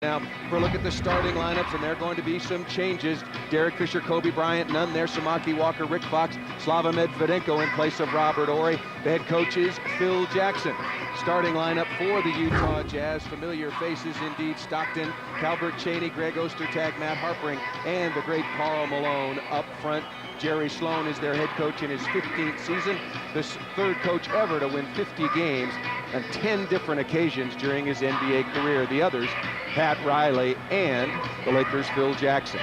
Now, for a look at the starting lineups, and there are going to be some changes. Derek Fisher, Kobe Bryant, none there. Samaki Walker, Rick Fox, Slava Medvedenko in place of Robert Horry. The head coach is Phil Jackson. Starting lineup for the Utah Jazz. Familiar faces indeed. Stockton, Calbert Cheaney, Greg Ostertag, Matt Harpring, and the great Karl Malone up front. Jerry Sloan is their head coach in his 15th season, the third coach ever to win 50 games on 10 different occasions during his NBA career. The others, Pat Riley and the Lakers' Phil Jackson.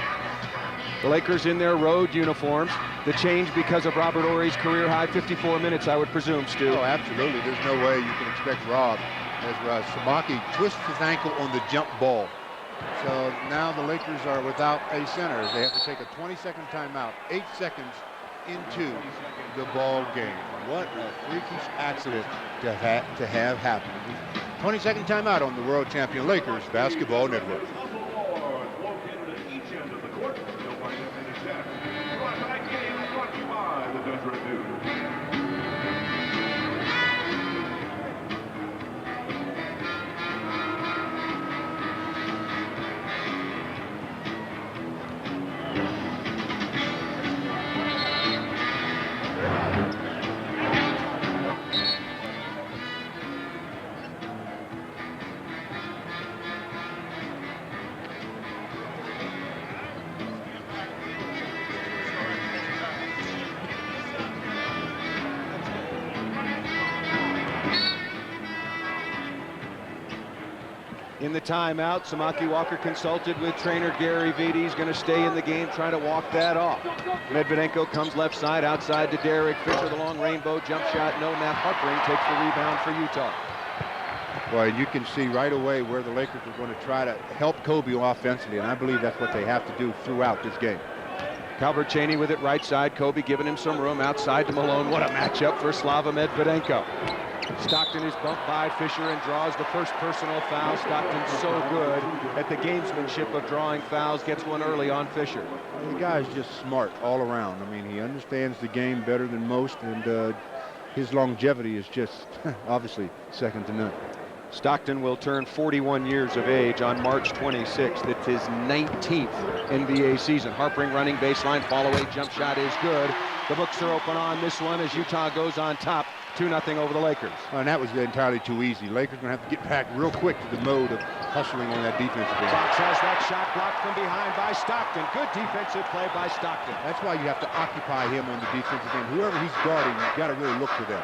The Lakers in their road uniforms. The change because of Robert Horry's career high 54 minutes, I would presume, Stu. Oh, absolutely. There's no way you can expect Rob as Samaki twists his ankle on the jump ball. So now the Lakers are without a center. They have to take a 20-second timeout, 8 seconds into the ball game. What a freakish accident to have happen. 20-second timeout on the world champion Lakers Basketball Network. In the timeout, Samaki Walker consulted with trainer Gary Vitti. He's going to stay in the game, trying to walk that off. Medvedenko comes left side, outside to Derek Fisher. The long rainbow jump shot. No, Matt Harpring takes the rebound for Utah. Well, you can see right away where the Lakers are going to try to help Kobe offensively, and I believe that's what they have to do throughout this game. Calbert Cheaney with it right side. Kobe giving him some room outside to Malone. What a matchup for Slava Medvedenko. Stockton is bumped by Fisher and draws the first personal foul. Stockton's so good at the gamesmanship of drawing fouls, gets one early on Fisher. The guy's just smart all around. I mean, he understands the game better than most, and his longevity is just obviously second to none. Stockton will turn 41 years of age on March 26th. It's his 19th NBA season. Harpring running baseline, follow-away jump shot is good. The books are open on this one as Utah goes on top. 2-0 over the Lakers. And that was entirely too easy. Lakers going to have to get back real quick to the mode of hustling on that defensive end. Fox has that shot blocked from behind by Stockton. Good defensive play by Stockton. That's why you have to occupy him on the defensive end. Whoever he's guarding, you've got to really look for them.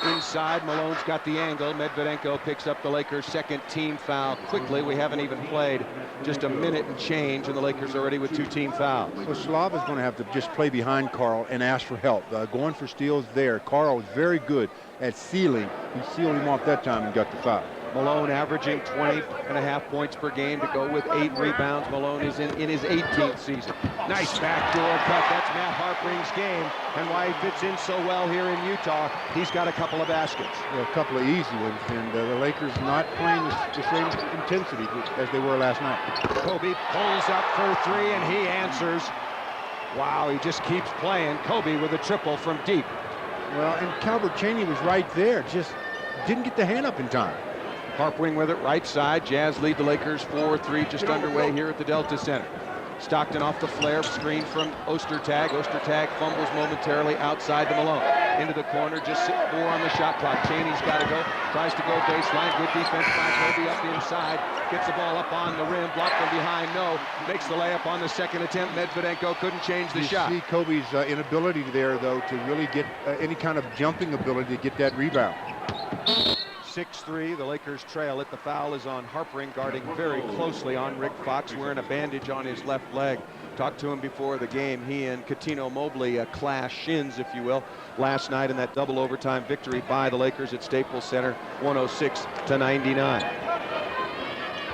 Inside, Malone's got the angle. Medvedenko picks up the Lakers' second team foul quickly. We haven't even played just a minute and change, and the Lakers already with 2 team fouls. So Slav is going to have to just play behind Karl and ask for help. Going for steals there. Karl is very good at sealing. He sealed him off that time and got the foul. Malone averaging 20.5 points per game to go with 8 rebounds. Malone is in his 18th season. Nice backdoor cut. That's Matt Harpring's game, and why he fits in so well here in Utah. He's got a couple of baskets. Yeah, a couple of easy ones, and the Lakers not playing the same intensity as they were last night. Kobe pulls up for 3, and he answers. Wow, he just keeps playing. Kobe with a triple from deep. Well, and Calbert Cheaney was right there, just didn't get the hand up in time. Harpring with it right side. Jazz lead the Lakers 4-3, just underway here at the Delta Center. Stockton off the flare, screen from Ostertag. Ostertag fumbles momentarily outside to Malone. Into the corner, just 4 on the shot clock. Cheaney's got to go, tries to go baseline. Good defense by Kobe up inside. Gets the ball up on the rim, blocked from behind, no. Makes the layup on the second attempt. Medvedenko couldn't change the shot. You see Kobe's inability there, though, to really get any kind of jumping ability to get that rebound. 6-3, the Lakers trail it. The foul is on Harpring, guarding very closely on Rick Fox, wearing a bandage on his left leg. Talked to him before the game. He and Coutinho Mobley clashed shins, if you will, last night in that double overtime victory by the Lakers at Staples Center, 106-99.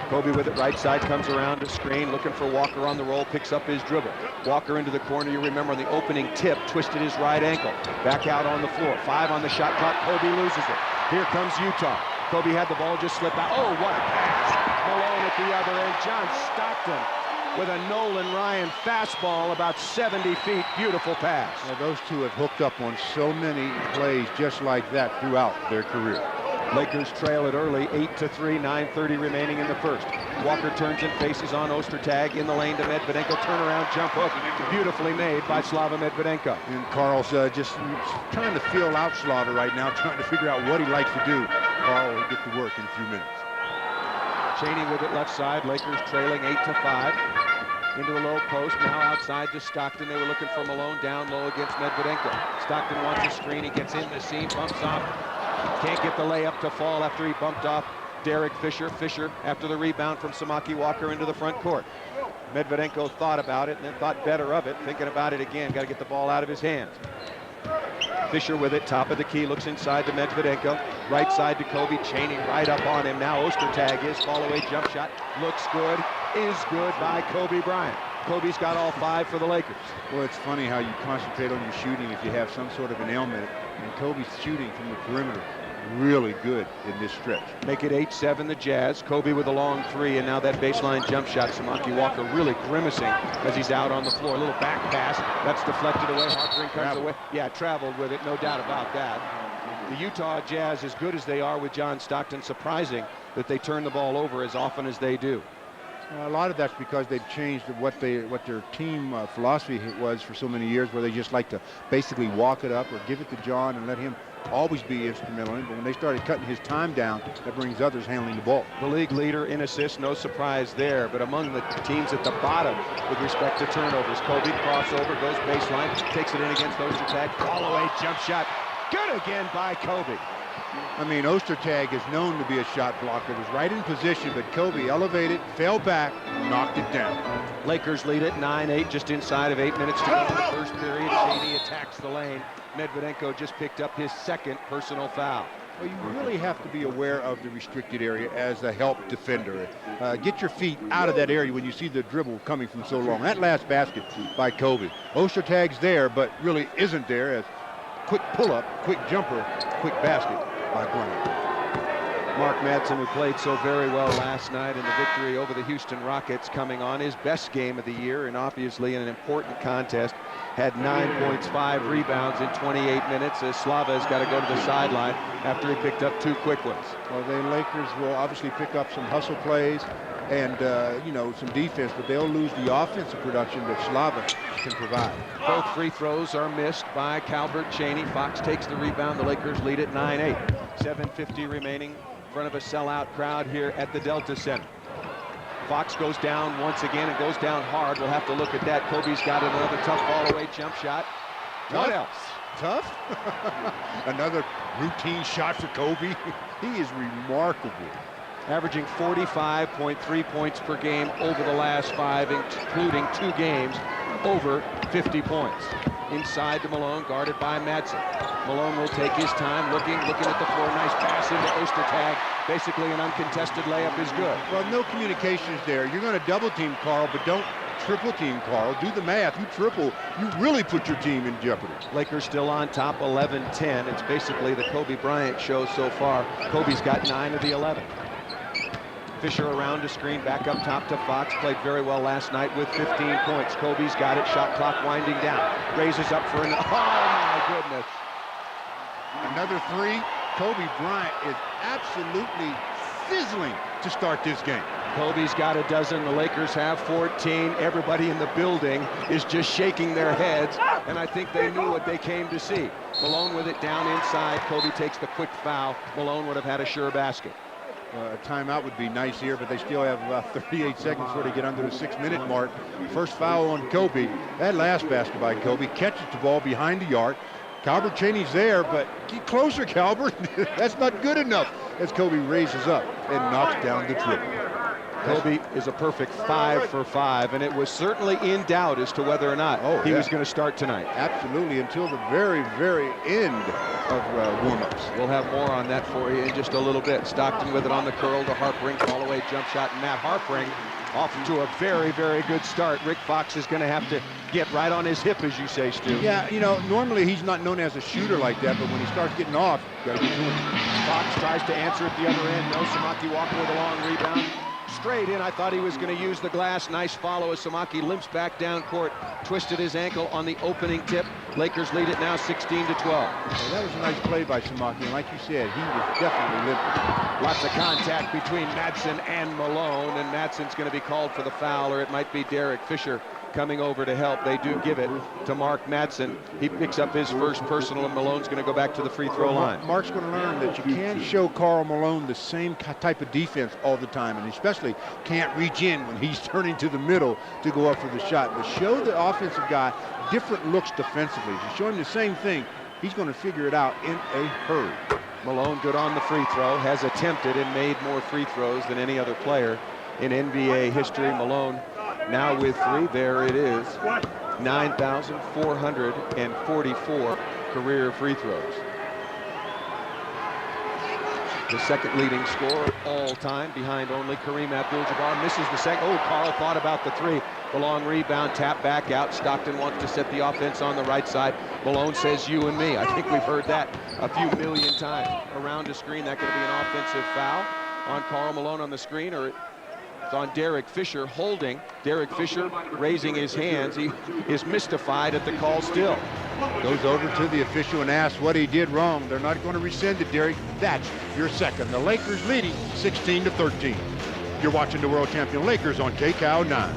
Kobe with it right side, comes around to screen, looking for Walker on the roll, picks up his dribble. Walker into the corner, you remember on the opening tip, twisted his right ankle. Back out on the floor, 5 on the shot clock, Kobe loses it. Here comes Utah. Kobe had the ball, just slipped out. Oh, what a pass! Malone at the other end. John Stockton with a Nolan Ryan fastball about 70 feet. Beautiful pass. Well, those two have hooked up on so many plays just like that throughout their career. Lakers trail it early, 8-3, 9:30 remaining in the first. Walker turns and faces on Ostertag in the lane to Medvedenko. Turnaround jump hook, beautifully made by Slava Medvedenko. And Carl's just trying to feel out Slava right now, trying to figure out what he likes to do. Carl will get to work in a few minutes. Cheney with it left side. Lakers trailing 8-5. Into the low post, now outside to Stockton. They were looking for Malone down low against Medvedenko. Stockton wants a screen. He gets in the seam, bumps off. Can't get the layup to fall after he bumped off Derek Fisher. Fisher after the rebound from Samaki Walker into the front court. Medvedenko thought about it and then thought better of it. Thinking about it again, got to get the ball out of his hands. Fisher with it, top of the key, looks inside to Medvedenko. Right side to Kobe, Cheney right up on him. Now Ostertag is fall away jump shot. Looks good, is good by Kobe Bryant. Kobe's got all 5 for the Lakers. Well, it's funny how you concentrate on your shooting if you have some sort of an ailment. And Kobe's shooting from the perimeter really good in this stretch. Make it 8-7 the Jazz. Kobe with a long 3, and now that baseline jump shot. Samaki Walker really grimacing as he's out on the floor. A little back pass. That's deflected away. Harpering comes away. Yeah, traveled with it. No doubt about that. The Utah Jazz, as good as they are with John Stockton, surprising that they turn the ball over as often as they do. A lot of that's because they've changed what their team philosophy was for so many years, where they just like to basically walk it up or give it to John and let him always be instrumental in. But when they started cutting his time down, that brings others handling the ball. The league leader in assists, no surprise there. But among the teams at the bottom with respect to turnovers, Kobe crossover, goes baseline, takes it in against Ostertag, fall away jump shot. Good again by Kobe. I mean, Ostertag is known to be a shot blocker. Was right in position, but Kobe elevated, fell back, knocked it down. Lakers lead it 9-8, just inside of 8 minutes to go in the first period. Cheney attacks the lane. Medvedenko just picked up his 2nd personal foul. Well, you really have to be aware of the restricted area as a help defender. Get your feet out of that area when you see the dribble coming from so long. That last basket by Kobe. Ostertag's there, but really isn't there, as quick pull-up, quick jumper, quick basket by Bryant. Mark Madsen, who played so very well last night in the victory over the Houston Rockets, coming on his best game of the year and obviously in an important contest, had 9 points, 5 rebounds in 28 minutes as Slava has got to go to the sideline after he picked up 2 quick ones. Well, the Lakers will obviously pick up some hustle plays and, some defense, but they'll lose the offensive production that Slava can provide. Both free throws are missed by Calbert Cheney. Fox takes the rebound. The Lakers lead it 9-8. 7:50 remaining in front of a sellout crowd here at the Delta Center. Fox goes down once again and goes down hard. We'll have to look at that. Kobe's got another tough fall-away jump shot. What else? Tough? Another routine shot for Kobe. He is remarkable. Averaging 45.3 points per game over the last 5, including 2 games over 50 points. Inside to Malone, guarded by Madsen. Malone will take his time, looking at the floor. Nice pass into Ostertag. Basically an uncontested layup is good. Well, no communication is there. You're going to double team Carl, but don't triple team Carl. Do the math. You triple, you really put your team in jeopardy. Lakers still on top 11-10. It's basically the Kobe Bryant show so far. Kobe's got 9 of the 11. Fisher around to screen, back up top to Fox. Played very well last night with 15 points. Kobe's got it, shot clock winding down. Raises up for an, oh my goodness. Another 3. Kobe Bryant is absolutely sizzling to start this game. Kobe's got a dozen, the Lakers have 14. Everybody in the building is just shaking their heads, and I think they knew what they came to see. Malone with it down inside. Kobe takes the quick foul. Malone would have had a sure basket. A timeout would be nice here, but they still have about 38 seconds before they get under the 6-minute mark. First foul on Kobe. That last basket by Kobe catches the ball behind the arc. Calbert Cheney's there, but get closer, Calbert. That's not good enough as Kobe raises up and knocks down the triple. Kobe is a perfect 5 for 5, and it was certainly in doubt as to whether or not he was going to start tonight. Absolutely, until the very, very end of warm-ups. We'll have more on that for you in just a little bit. Stockton with it on the curl to Harpering, fall away jump shot, and Matt Harpering off to a very, very good start. Rick Fox is going to have to get right on his hip, as you say, Stu. Yeah, normally he's not known as a shooter like that, but when he starts getting off, you got to get to him. Fox tries to answer at the other end. No, Samaki Walker with a long rebound. straight in. I thought he was going to use the glass. Nice follow as Samaki limps back down court, twisted his ankle on the opening tip. Lakers lead it now 16-12. Well, that was a nice play by Samaki, and like you said, he was definitely limping. Lots of contact between Madsen and Malone, and Madsen's going to be called for the foul, or it might be Derek Fisher coming over to help. They do give it to Mark Madsen. He picks up his first personal, and Malone's going to go back to the free throw line. Mark's going to learn that you can't show Karl Malone the same type of defense all the time, and especially can't reach in when he's turning to the middle to go up for the shot. But show the offensive guy different looks defensively. If you show him the same thing, he's going to figure it out in a hurry. Malone good on the free throw, has attempted and made more free throws than any other player in NBA history. Malone now with 3. There it is. 9,444 career free throws. The second leading scorer all time, behind only Kareem Abdul-Jabbar. Misses the second. Oh, Karl thought about the 3. The long rebound, tap back out. Stockton wants to set the offense on the right side. Malone says, you and me. I think we've heard that a few million times. Around the screen, that could be an offensive foul on Karl Malone on the screen, or it's on Derek Fisher holding. Derek Fisher raising his hands. He is mystified at the call still. Goes over to the official and asks what he did wrong. They're not going to rescind it, Derek. That's your second. The Lakers leading 16-13. You're watching the world champion Lakers on KCAL 9.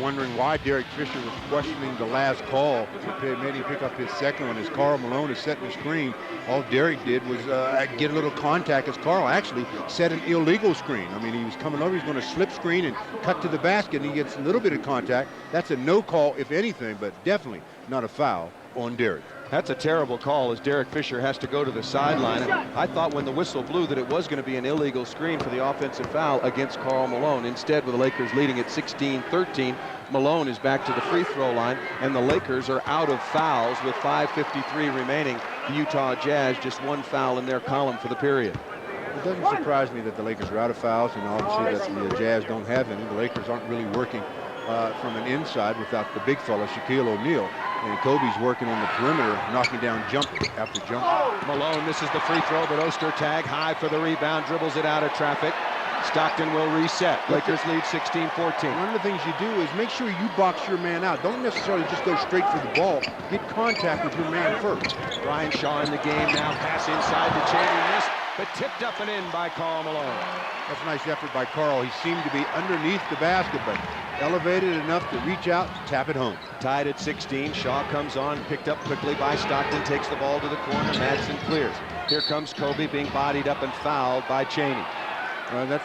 Wondering why Derek Fisher was questioning the last call. It made him pick up his second one as Karl Malone is setting the screen. All Derek did was get a little contact as Karl actually set an illegal screen. I mean, he was coming over, he's going to slip screen and cut to the basket, and he gets a little bit of contact. That's a no call, if anything, but definitely not a foul on Derek. That's a terrible call as Derek Fisher has to go to the sideline. I thought when the whistle blew that it was going to be an illegal screen for the offensive foul against Karl Malone. Instead, with the Lakers leading at 16-13, Malone is back to the free throw line, and the Lakers are out of fouls with 5:53 remaining. The Utah Jazz just 1 foul in their column for the period. It doesn't surprise me that the Lakers are out of fouls, and obviously that the Jazz don't have any. The Lakers aren't really working from an inside without the big fella, Shaquille O'Neal. And Kobe's working on the perimeter, knocking down jumper after jumper. Malone misses the free throw, but Ostertag high for the rebound, dribbles it out of traffic. Stockton will reset. Lakers lead 16-14. One of the things you do is make sure you box your man out. Don't necessarily just go straight for the ball. Get contact with your man first. Brian Shaw in the game now. Pass inside to Cheney. Missed, but tipped up and in by Karl Malone. That's a nice effort by Karl. He seemed to be underneath the basket, but elevated enough to reach out and tap it home. Tied at 16. Shaw comes on, picked up quickly by Stockton, takes the ball to the corner. Madsen clears. Here comes Kobe being bodied up and fouled by Cheney. That's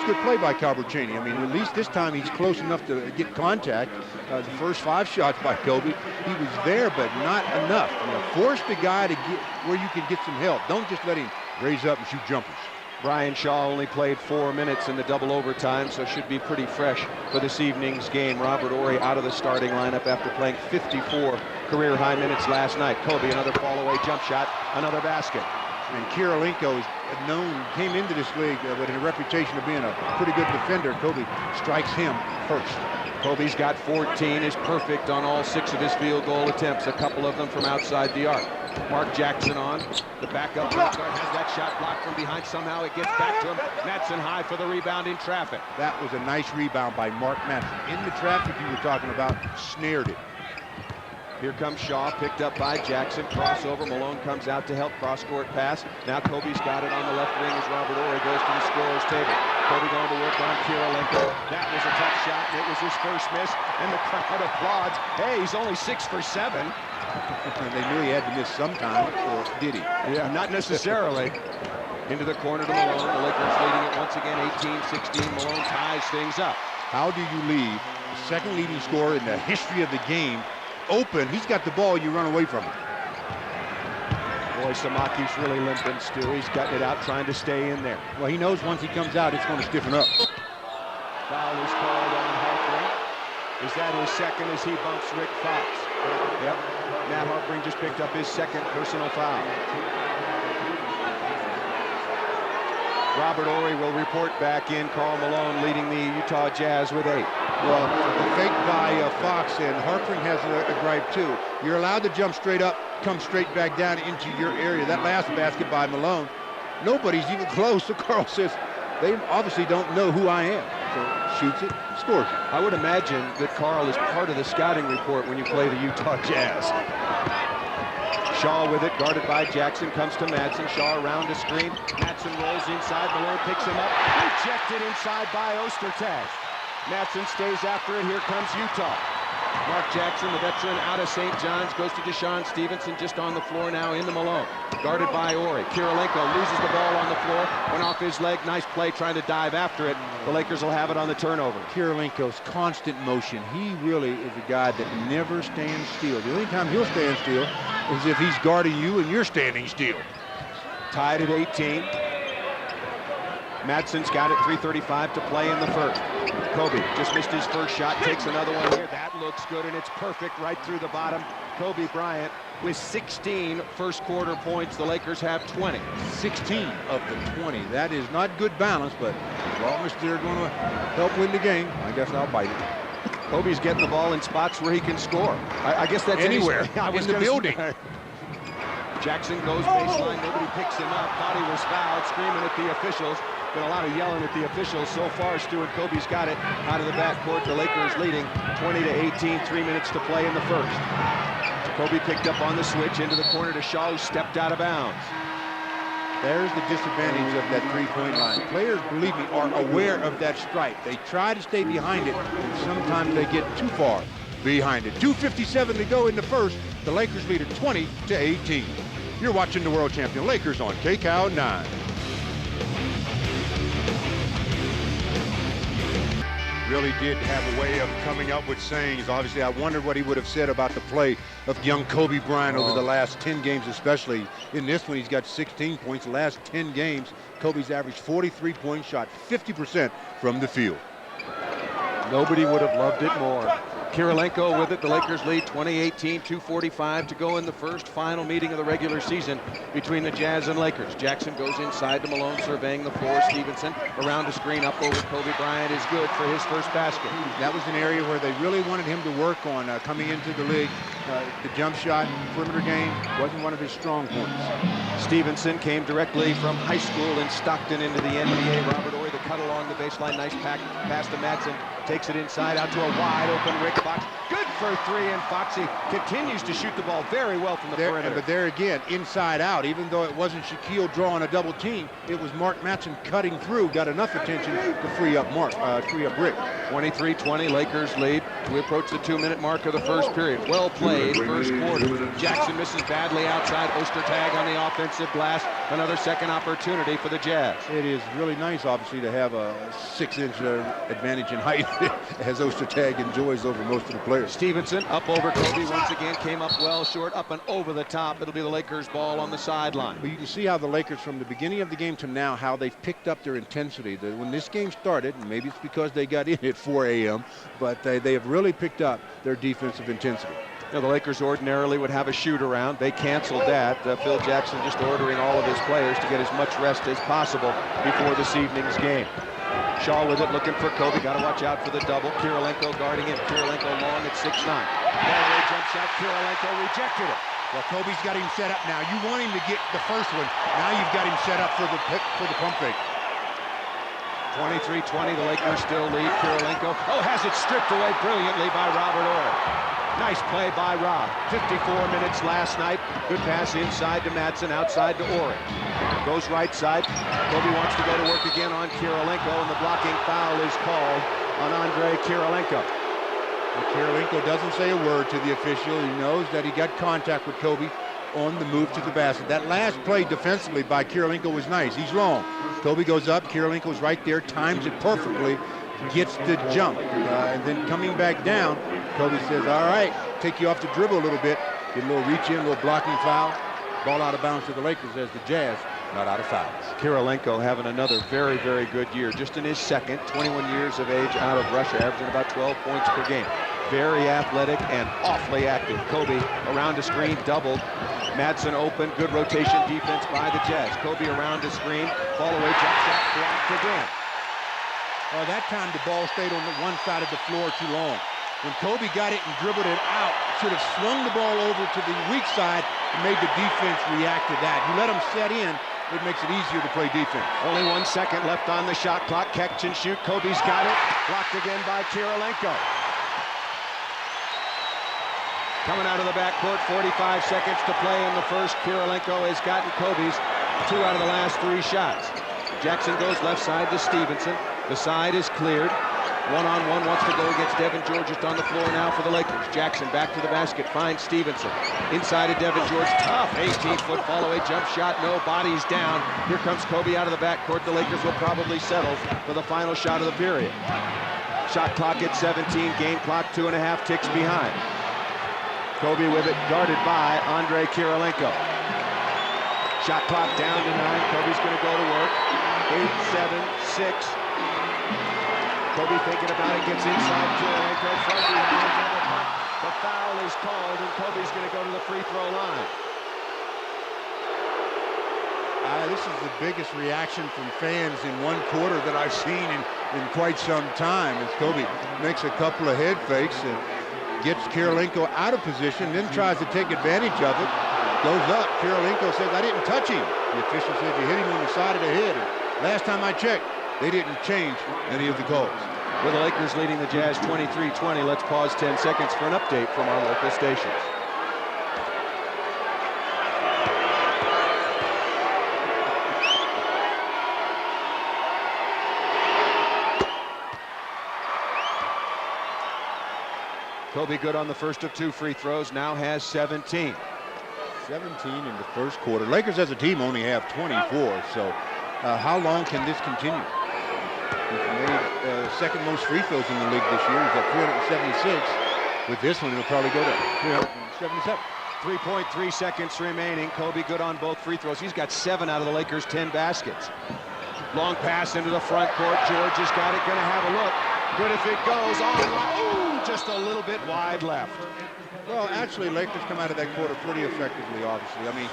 good play by Calbert Cheney. I mean, at least this time he's close enough to get contact. The first 5 shots by Kobe, he was there, but not enough. You know, force the guy to get where you can get some help. Don't just let him raise up and shoot jumpers. Brian Shaw only played 4 minutes in the double overtime, so should be pretty fresh for this evening's game. Robert Horry out of the starting lineup after playing 54 career-high minutes last night. Kobe, another fall-away jump shot, another basket. And Kirilenko is known, came into this league with a reputation of being a pretty good defender. Kobe strikes him first. Kobe's got 14, is perfect on all 6 of his field goal attempts, a couple of them from outside the arc. Mark Jackson on, the backup point guard has that shot blocked from behind. Somehow it gets back to him. Madsen high for the rebound in traffic. That was a nice rebound by Mark Madsen. In the traffic you were talking about, snared it. Here comes Shaw, picked up by Jackson. Crossover, Malone comes out to help, cross-court pass. Now Kobe's got it on the left wing as Robert Horry goes to the scorer's table. Kobe going to work on Kirilenko. That was a tough shot, and it was his first miss, and the crowd applauds. Hey, he's only 6 for 7. They knew he had to miss sometime, or did he? Yeah, not necessarily. Into the corner to Malone. The Lakers leading it once again, 18-16. Malone ties things up. How do you leave the second leading scorer in the history of the game open? He's got the ball, you run away from him. Boy, Samaki's really limping, Stu. He's cutting it out, trying to stay in there. Well, he knows once he comes out, it's going to stiffen up. Foul is called on Harpring. Is that his second as he bumps Rick Fox? Yep. Matt Harpring just picked up his second personal foul. Robert Horry will report back in. Karl Malone leading the Utah Jazz with 8. Well, the fake by Fox, and Harpring has a gripe too. You're allowed to jump straight up come straight back down into your area. That last basket by Malone, nobody's even close. So Carl says, they obviously don't know who I am. So shoots it, scores it. I would imagine that Carl is part of the scouting report when you play the Utah Jazz. Shaw with it, guarded by Jackson, comes to Madsen. Shaw around a screen. Madsen rolls inside. Malone picks him up. Rejected inside by Ostertag. Madsen stays after it. Here comes Utah. Mark Jackson, the veteran, out of St. John's, goes to Deshaun Stevenson, just on the floor now into Malone. Guarded by Ori. Kirilenko loses the ball on the floor. Went off his leg. Nice play trying to dive after it. The Lakers will have it on the turnover. Kirilenko's constant motion. He really is a guy that never stands still. The only time he'll stand still is if he's guarding you and you're standing still. Tied at 18. Madsen's got it, 3:35 to play in the first. Kobe just missed his first shot, takes another one here. That looks good, and it's perfect right through the bottom. Kobe Bryant with 16 first quarter points. The Lakers have 20. 16 of the 20. That is not good balance, but as long as they're going to help win the game, I guess I'll bite it. Kobe's getting the ball in spots where he can score. I guess that's anywhere in the building. Jackson goes baseline. Nobody picks him up. Thought he was fouled, screaming at the officials. Been a lot of yelling at the officials so far. Stuart Kobe's got it out of the backcourt. The Lakers leading 20-18. 3 minutes to play in the first. Kobe picked up on the switch into the corner to Shaw, who stepped out of bounds. There's the disadvantage of that three-point line. Players, believe me, are aware of that stripe. They try to stay behind it, and sometimes they get too far behind it. 2:57 to go in the first. The Lakers lead at 20-18. You're watching the world champion Lakers on KCAL 9. Really did have a way of coming up with sayings. Obviously, I wondered what he would have said about the play of young Kobe Bryant over the last 10 games, especially in this one. He's got 16 points. The last 10 games, Kobe's averaged 43 points, shot 50% from the field. Nobody would have loved it more. Kirilenko with it. The Lakers lead 20-18, 2:45 to go in the first final meeting of the regular season between the Jazz and Lakers. Jackson goes inside to Malone, surveying the floor. Stevenson around the screen, up over Kobe Bryant is good for his first basket. That was an area where they really wanted him to work on coming into the league. The jump shot, perimeter game, wasn't one of his strong points. Stevenson came directly from high school in Stockton into the NBA. Robert Ory, the cut along the baseline. Nice pass to Madsen. Takes it inside out to a wide open Rick Fox. Good for three, and Foxy continues to shoot the ball very well from the perimeter. But there again, inside out, even though it wasn't Shaquille drawing a double team, it was Mark Madsen cutting through, got enough attention to free up Rick. 23-20, Lakers lead. We approach the 2-minute mark of the first period. Well played first quarter. Jackson misses badly outside. Ostertag on the offensive glass. Another second opportunity for the Jazz. It is really nice, obviously, to have a 6-inch advantage in height as Ostertag enjoys over most of the players. Stevenson up over Kobe once again, came up well short, up and over the top. It'll be the Lakers ball on the sideline. But you can see how the Lakers, from the beginning of the game to now, how they've picked up their intensity. When this game started, and maybe it's because they got in at 4 a.m., but they have really picked up their defensive intensity. You know, the Lakers ordinarily would have a shoot-around. They canceled that. Phil Jackson just ordering all of his players to get as much rest as possible before this evening's game. Shaw with it, looking for Kobe. Got to watch out for the double. Kirilenko guarding him. Kirilenko long at 6'9". Ball jump shot. Kirilenko rejected it. Well, Kobe's got him set up now. You want him to get the first one. Now you've got him set up for the pump fake. 23-20, the Lakers still lead. Kirilenko, has it stripped away brilliantly by Robert Ory. Nice play by Rob. 54 minutes last night. Good pass inside to Madsen, outside to Ory. Goes right side. Kobe wants to go to work again on Kirilenko, and the blocking foul is called on Andrei Kirilenko. Well, Kirilenko doesn't say a word to the official. He knows that he got contact with Kobe on the move to the basket. That last play defensively by Kirilenko was nice. He's long. Kobe goes up. Kirilenko's right there, times it perfectly, gets the jump. And then coming back down, Kobe says, all right, take you off the dribble a little bit. Get a little reach in, a little blocking foul. Ball out of bounds to the Lakers as the Jazz not out of fouls. Kirilenko having another very, very good year. Just in his second, 21 years of age out of Russia, averaging about 12 points per game. Very athletic and awfully active. Kobe around a screen, doubled. Madsen open, good rotation defense by the Jazz. Kobe around a screen, fall away, jump shot, blocked again. That time the ball stayed on the one side of the floor too long. When Kobe got it and dribbled it out, should have swung the ball over to the weak side and made the defense react to that. You let them set in, it makes it easier to play defense. Only 1 second left on the shot clock. Catch and shoot. Kobe's got it. Blocked again by Kirilenko. Coming out of the backcourt, 45 seconds to play in the first. Kirilenko has gotten Kobe's 2 out of the last 3 shots. Jackson goes left side to Stevenson. The side is cleared. One-on-one wants to go against Devin George, just on the floor now for the Lakers. Jackson back to the basket, finds Stevenson. Inside of Devin George, tough 18-foot fall-away jump shot, no, bodies down. Here comes Kobe out of the backcourt. The Lakers will probably settle for the final shot of the period. Shot clock at 17, game clock 2.5 ticks behind. Kobe with it, guarded by Andrei Kirilenko. Shot clock down to 9, Kobe's gonna go to work. 8, 7, 6. Kobe thinking about it, gets inside Kirilenko from behind. The foul is called, and Kobe's going to go to the free throw line. This is the biggest reaction from fans in one quarter that I've seen in quite some time, as Kobe makes a couple of head fakes and gets Kirilenko out of position, then tries to take advantage of it. Goes up, Kirilenko says, I didn't touch him. The official says you hit him on the side of the head. And last time I checked, they didn't change any of the calls. With the Lakers leading the Jazz 23-20, let's pause 10 seconds for an update from our local stations. Kobe good on the first of 2 free throws, now has 17. 17 in the first quarter. Lakers as a team only have 24, so how long can this continue? He's made second most free throws in the league this year. He's at 376. With this one, he'll probably go to 377. 3.3 seconds remaining. Kobe good on both free throws. He's got 7 out of the Lakers' 10 baskets. Long pass into the front court. George has got it, gonna have a look. Good if it goes on. Ooh, just a little bit wide left. Well, actually, Lakers come out of that quarter pretty effectively, obviously. I mean,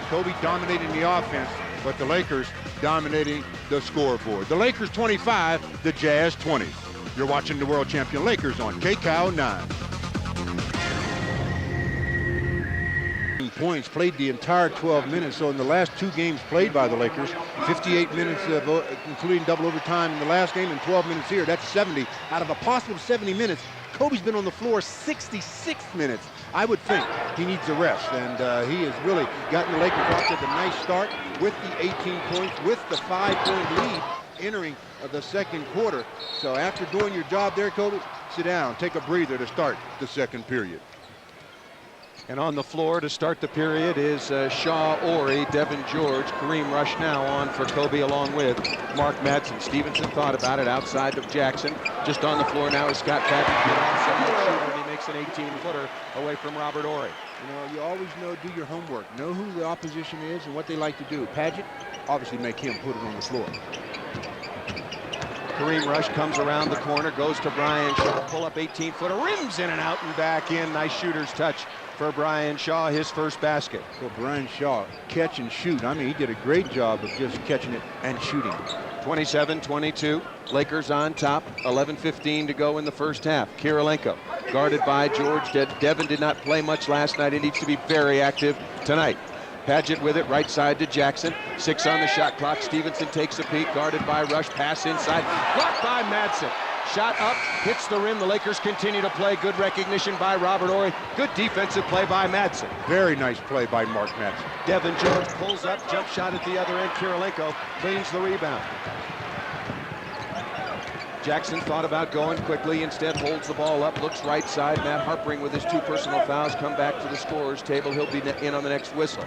Kobe dominating the offense, but the Lakers dominating the scoreboard. The Lakers 25, the Jazz 20. You're watching the world champion Lakers on KCAL 9. Points played the entire 12 minutes. So in the last 2 games played by the Lakers, 58 minutes including double overtime in the last game and 12 minutes here. That's 70. Out of a possible 70 minutes, Kobe's been on the floor 66 minutes. I would think he needs a rest, and he has really gotten the Lakers off to the nice start with the 18 points, with the 5-point lead entering the second quarter. So after doing your job there, Kobe, sit down, take a breather to start the second period. And on the floor to start the period is Shaw, Ori, Devin George, Kareem Rush now on for Kobe along with Mark Madsen. Stevenson thought about it outside of Jackson. Just on the floor now is Scott Padgett, and he makes an 18-footer away from Robert Ori. You know, you always do your homework. Know who the opposition is and what they like to do. Padgett, obviously make him put it on the floor. Kareem Rush comes around the corner, goes to Brian Shaw, pull up 18-footer, rims in and out and back in. Nice shooter's touch for Brian Shaw, his first basket. Well, Brian Shaw, catch and shoot. I mean, he did a great job of just catching it and shooting. 27-22, Lakers on top, 11:15 to go in the first half. Kirilenko, guarded by George. Devin did not play much last night. He needs to be very active tonight. Padgett with it, right side to Jackson. 6 on the shot clock. Stevenson takes a peek, guarded by Rush. Pass inside, blocked by Madsen. Shot up, hits the rim. The Lakers continue to play. Good recognition by Robert Ori. Good defensive play by Madsen. Very nice play by Mark Madsen. Devin George pulls up, jump shot at the other end. Kirilenko cleans the rebound. Jackson thought about going quickly, instead holds the ball up, looks right side. Matt Harpring with his 2 personal fouls come back to the scorer's table. He'll be in on the next whistle.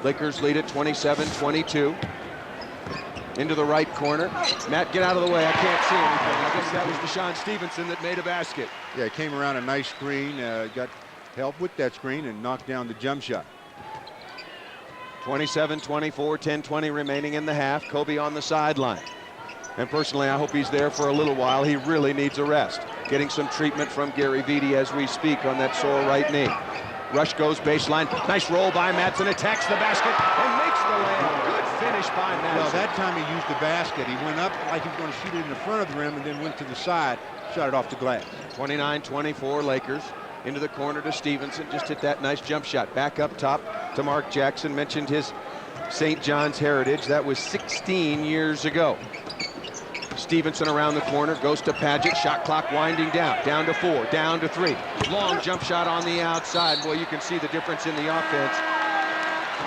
Lakers lead at 27-22. Into the right corner. Matt, get out of the way. I can't see anything. I guess that was Deshaun Stevenson that made a basket. Yeah, came around a nice screen, got help with that screen and knocked down the jump shot. 27-24, 10-20 remaining in the half. Kobe on the sideline. And personally, I hope he's there for a little while. He really needs a rest. Getting some treatment from Gary Vitti as we speak on that sore right knee. Rush goes baseline. Nice roll by Madsen. Attacks the basket and makes the layup. Good finish by Madsen. Well, that time he used the basket. He went up like he was going to shoot it in the front of the rim and then went to the side, shot it off the glass. 29-24 Lakers. Into the corner to Stevenson. Just hit that nice jump shot. Back up top to Mark Jackson. Mentioned his St. John's heritage. That was 16 years ago. Stevenson around the corner, goes to Padgett. Shot clock winding down. Down to 4, down to 3. Long jump shot on the outside. Boy, you can see the difference in the offense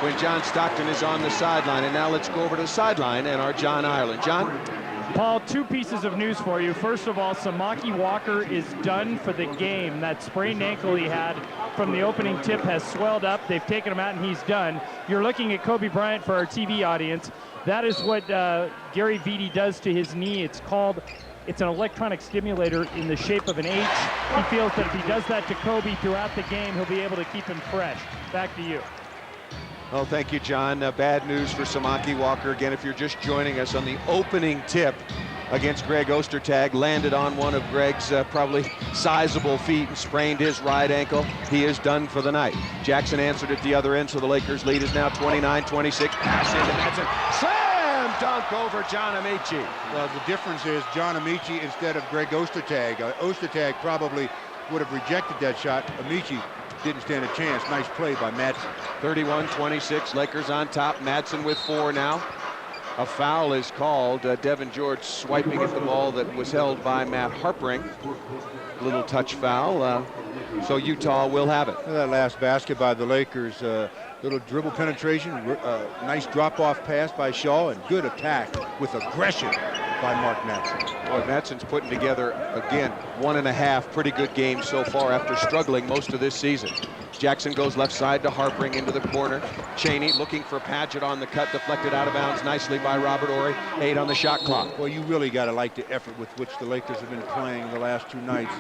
when John Stockton is on the sideline. And now let's go over to the sideline and our John Ireland. John? Paul, two pieces of news for you. First of all, Samaki Walker is done for the game. That sprained ankle he had from the opening tip has swelled up. They've taken him out and he's done. You're looking at Kobe Bryant for our TV audience. That is what Gary Vitti does to his knee. It's an electronic stimulator in the shape of an H. He feels that if he does that to Kobe throughout the game, he'll be able to keep him fresh. Back to you. Oh, thank you, John. Bad news for Samaki Walker. Again, if you're just joining us on the opening tip against Greg Ostertag, landed on one of Greg's probably sizable feet and sprained his right ankle. He is done for the night. Jackson answered at the other end, so the Lakers lead is now 29-26. Pass into Madsen. Slam dunk over John Amici. Well, the difference is John Amici instead of Greg Ostertag. Ostertag probably would have rejected that shot. Amici didn't stand a chance. Nice play by Madsen. 31-26, Lakers on top. Madsen with 4 now. A foul is called. Devin George swiping at the ball that was held by Matt Harpring. Little touch foul. So Utah will have it. That last basket by the Lakers, little dribble penetration, nice drop-off pass by Shaw, and good attack with aggression by Mark Madsen. Boy, Madsen's putting together, again, 1.5 pretty good games so far after struggling most of this season. Jackson goes left side to Harpring into the corner. Chaney looking for Padgett on the cut, deflected out of bounds nicely by Robert Horry. 8 on the shot clock. Well, you really got to like the effort with which the Lakers have been playing the last 2 nights.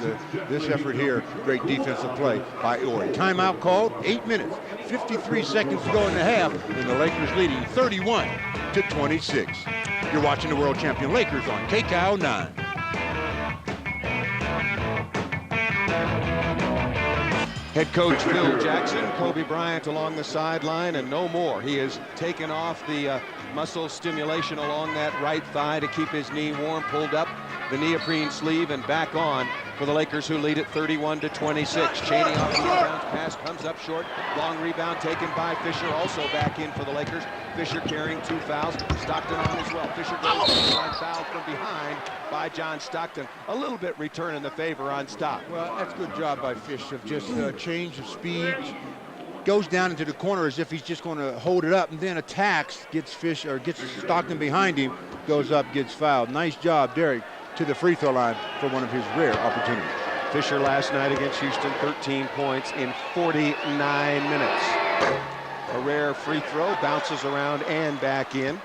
This effort here, great defensive play by Horry. Timeout called, 8 minutes, 53 seconds to go in the half, and the Lakers leading 31-26. You're watching the world champion Lakers on KCAL 9. Head coach Phil Jackson, Kobe Bryant along the sideline, and no more. He has taken off the muscle stimulation along that right thigh to keep his knee warm, pulled up the neoprene sleeve and back on for the Lakers, who lead at 31-26. Chaney off the inbounds pass, comes up short. Long rebound taken by Fisher, also back in for the Lakers. Fisher carrying 2 fouls. Stockton on as well. Fisher goes to the line, fouled from behind by John Stockton. A little bit return in the favor on stop. Well, that's a good job by Fisher of just change of speed. Goes down into the corner as if he's just going to hold it up, and then attacks, gets Stockton behind him, goes up, gets fouled. Nice job, Derek, to the free throw line for one of his rare opportunities. Fisher last night against Houston, 13 points in 49 minutes. A rare free throw, bounces around and back in.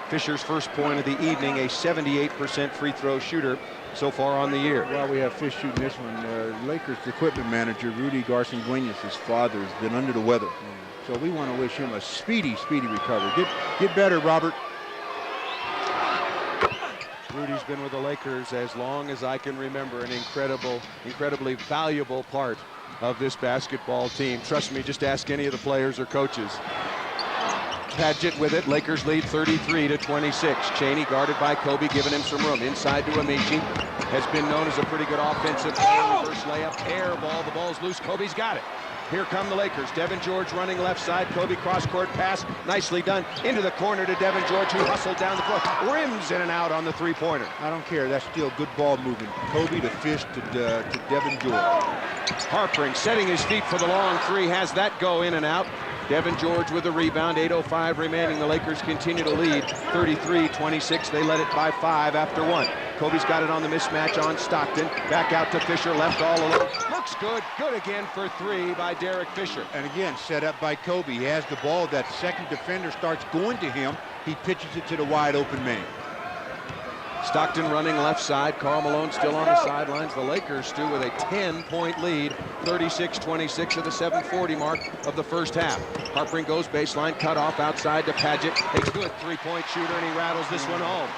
Fisher's first point of the evening, a 78% free throw shooter so far on the year. While we have Fish shooting this one, Lakers equipment manager Rudy Garcia-Duenas, his father, has been under the weather. So we want to wish him a speedy recovery. Get better, Robert. Rudy's been with the Lakers as long as I can remember, an incredibly valuable part of this basketball team. Trust me, just ask any of the players or coaches. Padgett with it. Lakers lead 33-26. Chaney guarded by Kobe, giving him some room. Inside to Amici. Has been known as a pretty good offensive player. Reverse layup, air ball. The ball's loose. Kobe's got it. Here come the Lakers. Devin George running left side. Kobe cross-court pass. Nicely done. Into the corner to Devin George, who hustled down the floor. Rims in and out on the three-pointer. I don't care. That's still good ball movement. Kobe to Fish to Devin George. Harpring setting his feet for the long three. Has that go in and out. Devin George with the rebound. 8:05 remaining. The Lakers continue to lead 33-26. They led it by 5 after 1. Kobe's got it on the mismatch on Stockton. Back out to Fisher, left all alone. Looks good. Good again for 3 by Derek Fisher. And again, set up by Kobe. He has the ball. That second defender starts going to him. He pitches it to the wide open man. Stockton running left side. Karl Malone still on the sidelines. The Lakers, Stu, with a 10-point lead, 36-26 at the 7:40 mark of the first half. Harpring goes baseline, cut off outside to Padgett. A good three-point shooter, and he rattles this one home.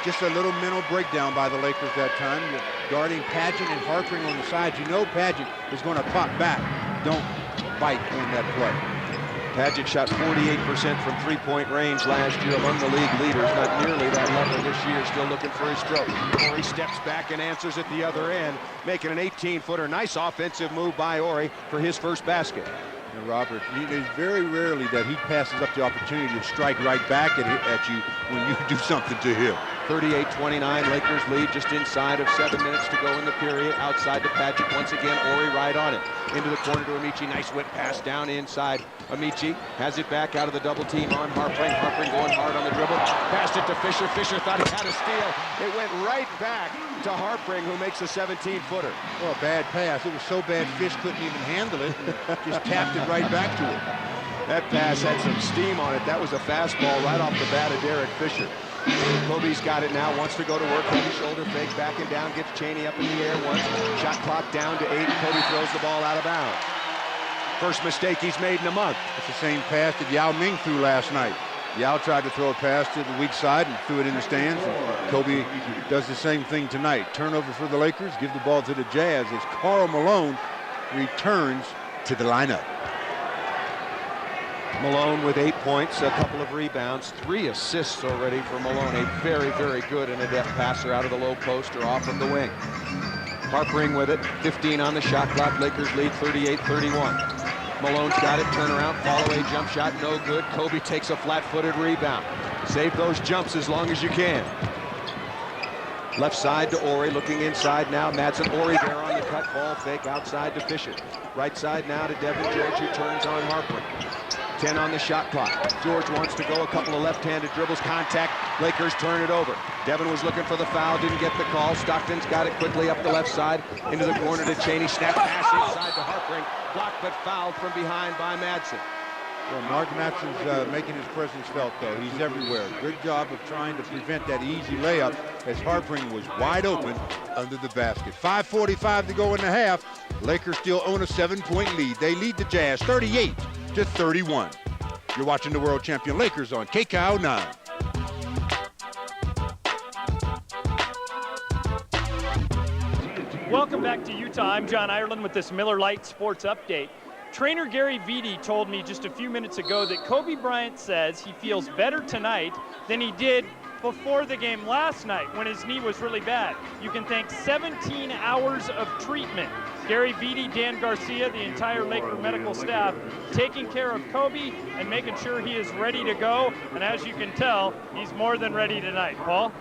Just a little mental breakdown by the Lakers that time. Guarding Padgett and Harpring on the sides. You know Padgett is going to pop back. don't bite on that play. Padgett shot 48% from three-point range last year, among the league leaders. Not nearly that level this year, still looking for his stroke. Horry steps back and answers at the other end, making an 18-footer. Nice offensive move by Horry for his first basket. And Robert, it's very rarely that he passes up the opportunity to strike right back at you when you do something to him. 38-29, Lakers lead just inside of 7 minutes to go in the period. Outside to Padgett once again, Horry right on it. Into the corner to Amici, nice whip pass down inside. Amici has it back out of the double team on Harpring. Harpring going hard on the dribble. Passed it to Fisher. Fisher thought he had a steal. It went right back to Harpring, who makes a 17-footer. Well, a bad pass. It was so bad Fish couldn't even handle it. Just tapped it right back to him. That pass had some steam on it. That was a fastball right off the bat of Derek Fisher. Kobe's got it now, wants to go to work, heavy shoulder fake, backing down, gets Chaney up in the air once. Shot clock down to 8, Kobe throws the ball out of bounds. First mistake he's made in a month. It's the same pass that Yao Ming threw last night. Yao tried to throw a pass to the weak side and threw it in the stands. And Kobe does the same thing tonight. Turnover for the Lakers, give the ball to the Jazz as Karl Malone returns to the lineup. Malone with 8 points, a couple of rebounds, 3 assists already for Malone. A very, very good and adept passer out of the low post or off of the wing. Harpring with it, 15 on the shot clock. Lakers lead 38-31. Malone's got it, turnaround, fall away jump shot, no good. Kobe takes a flat-footed rebound. Save those jumps as long as you can. Left side to Horry, looking inside now. Madsen, Horry there on the cut, ball fake outside to Fisher. Right side now to Devin George, who turns on Harpring. 10 on the shot clock. George wants to go, a couple of left-handed dribbles, contact. Lakers turn it over. Devin was looking for the foul, didn't get the call. Stockton's got it quickly up the left side, into the corner to Chaney. Snap pass inside to Harpring. Blocked but fouled from behind by Madsen. Well, Mark Madsen's making his presence felt, though. He's everywhere. Good job of trying to prevent that easy layup as Harpring was wide open under the basket. 5:45 to go in the half. Lakers still own a 7-point lead. They lead the Jazz 38-31. You're watching the world champion Lakers on KCAL 9. Welcome back to Utah. I'm John Ireland with this Miller Lite Sports Update. Trainer Gary Vitti told me just a few minutes ago that Kobe Bryant says he feels better tonight than he did before the game last night when his knee was really bad. You can thank 17 hours of treatment. Gary Vitti, Dan Garcia, the entire Laker medical staff taking care of Kobe and making sure he is ready to go. And as you can tell, he's more than ready tonight. Paul?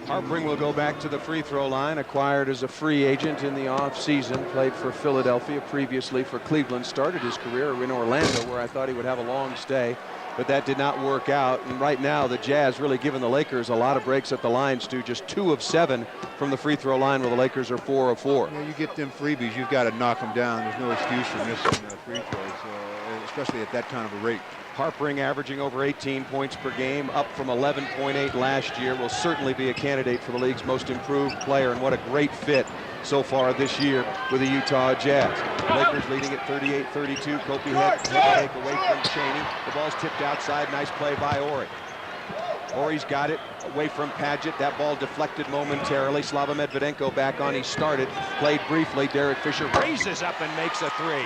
Harpring will go back to the free throw line, acquired as a free agent in the offseason, played for Philadelphia, previously for Cleveland, started his career in Orlando, where I thought he would have a long stay, but that did not work out. And right now, the Jazz really giving the Lakers a lot of breaks at the line, Stu. Just 2 of 7 from the free throw line, while the Lakers are 4 of 4. Yeah, you get them freebies, you've got to knock them down. There's no excuse for missing free throws, especially at that kind of a rate. Harpring averaging over 18 points per game, up from 11.8 last year, will certainly be a candidate for the league's most improved player, and what a great fit so far this year with the Utah Jazz. Lakers leading at 38-32. Kobe head fake away from Chaney. The ball's tipped outside. Nice play by Horry. Horry's got it away from Padgett. That ball deflected momentarily. Slava Medvedenko back on. He started, played briefly. Derek Fisher raises up and makes a 3.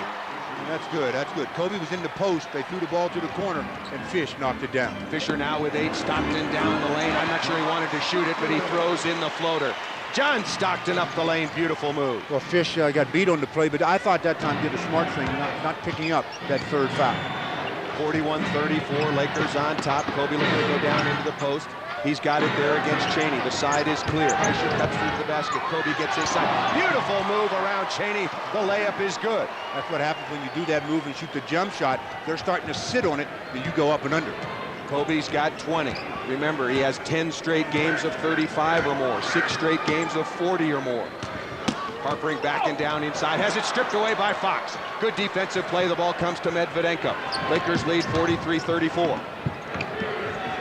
That's good, that's good. Kobe was in the post, they threw the ball to the corner, and Fish knocked it down. Fisher now with 8, Stockton down the lane. I'm not sure he wanted to shoot it, but he throws in the floater. John Stockton up the lane, beautiful move. Well, Fish got beat on the play, but I thought that time did a smart thing, not picking up that third foul. 41-34, Lakers on top. Kobe looking to go down into the post. He's got it there against Chaney. The side is clear. Fisher cuts through the basket. Kobe gets his side. Beautiful move around Chaney. The layup is good. That's what happens when you do that move and shoot the jump shot. They're starting to sit on it, then you go up and under. Kobe's got 20. Remember, he has 10 straight games of 35 or more, 6 straight games of 40 or more. Harpring backing down inside, has it stripped away by Fox. Good defensive play. The ball comes to Medvedenko. Lakers lead 43-34.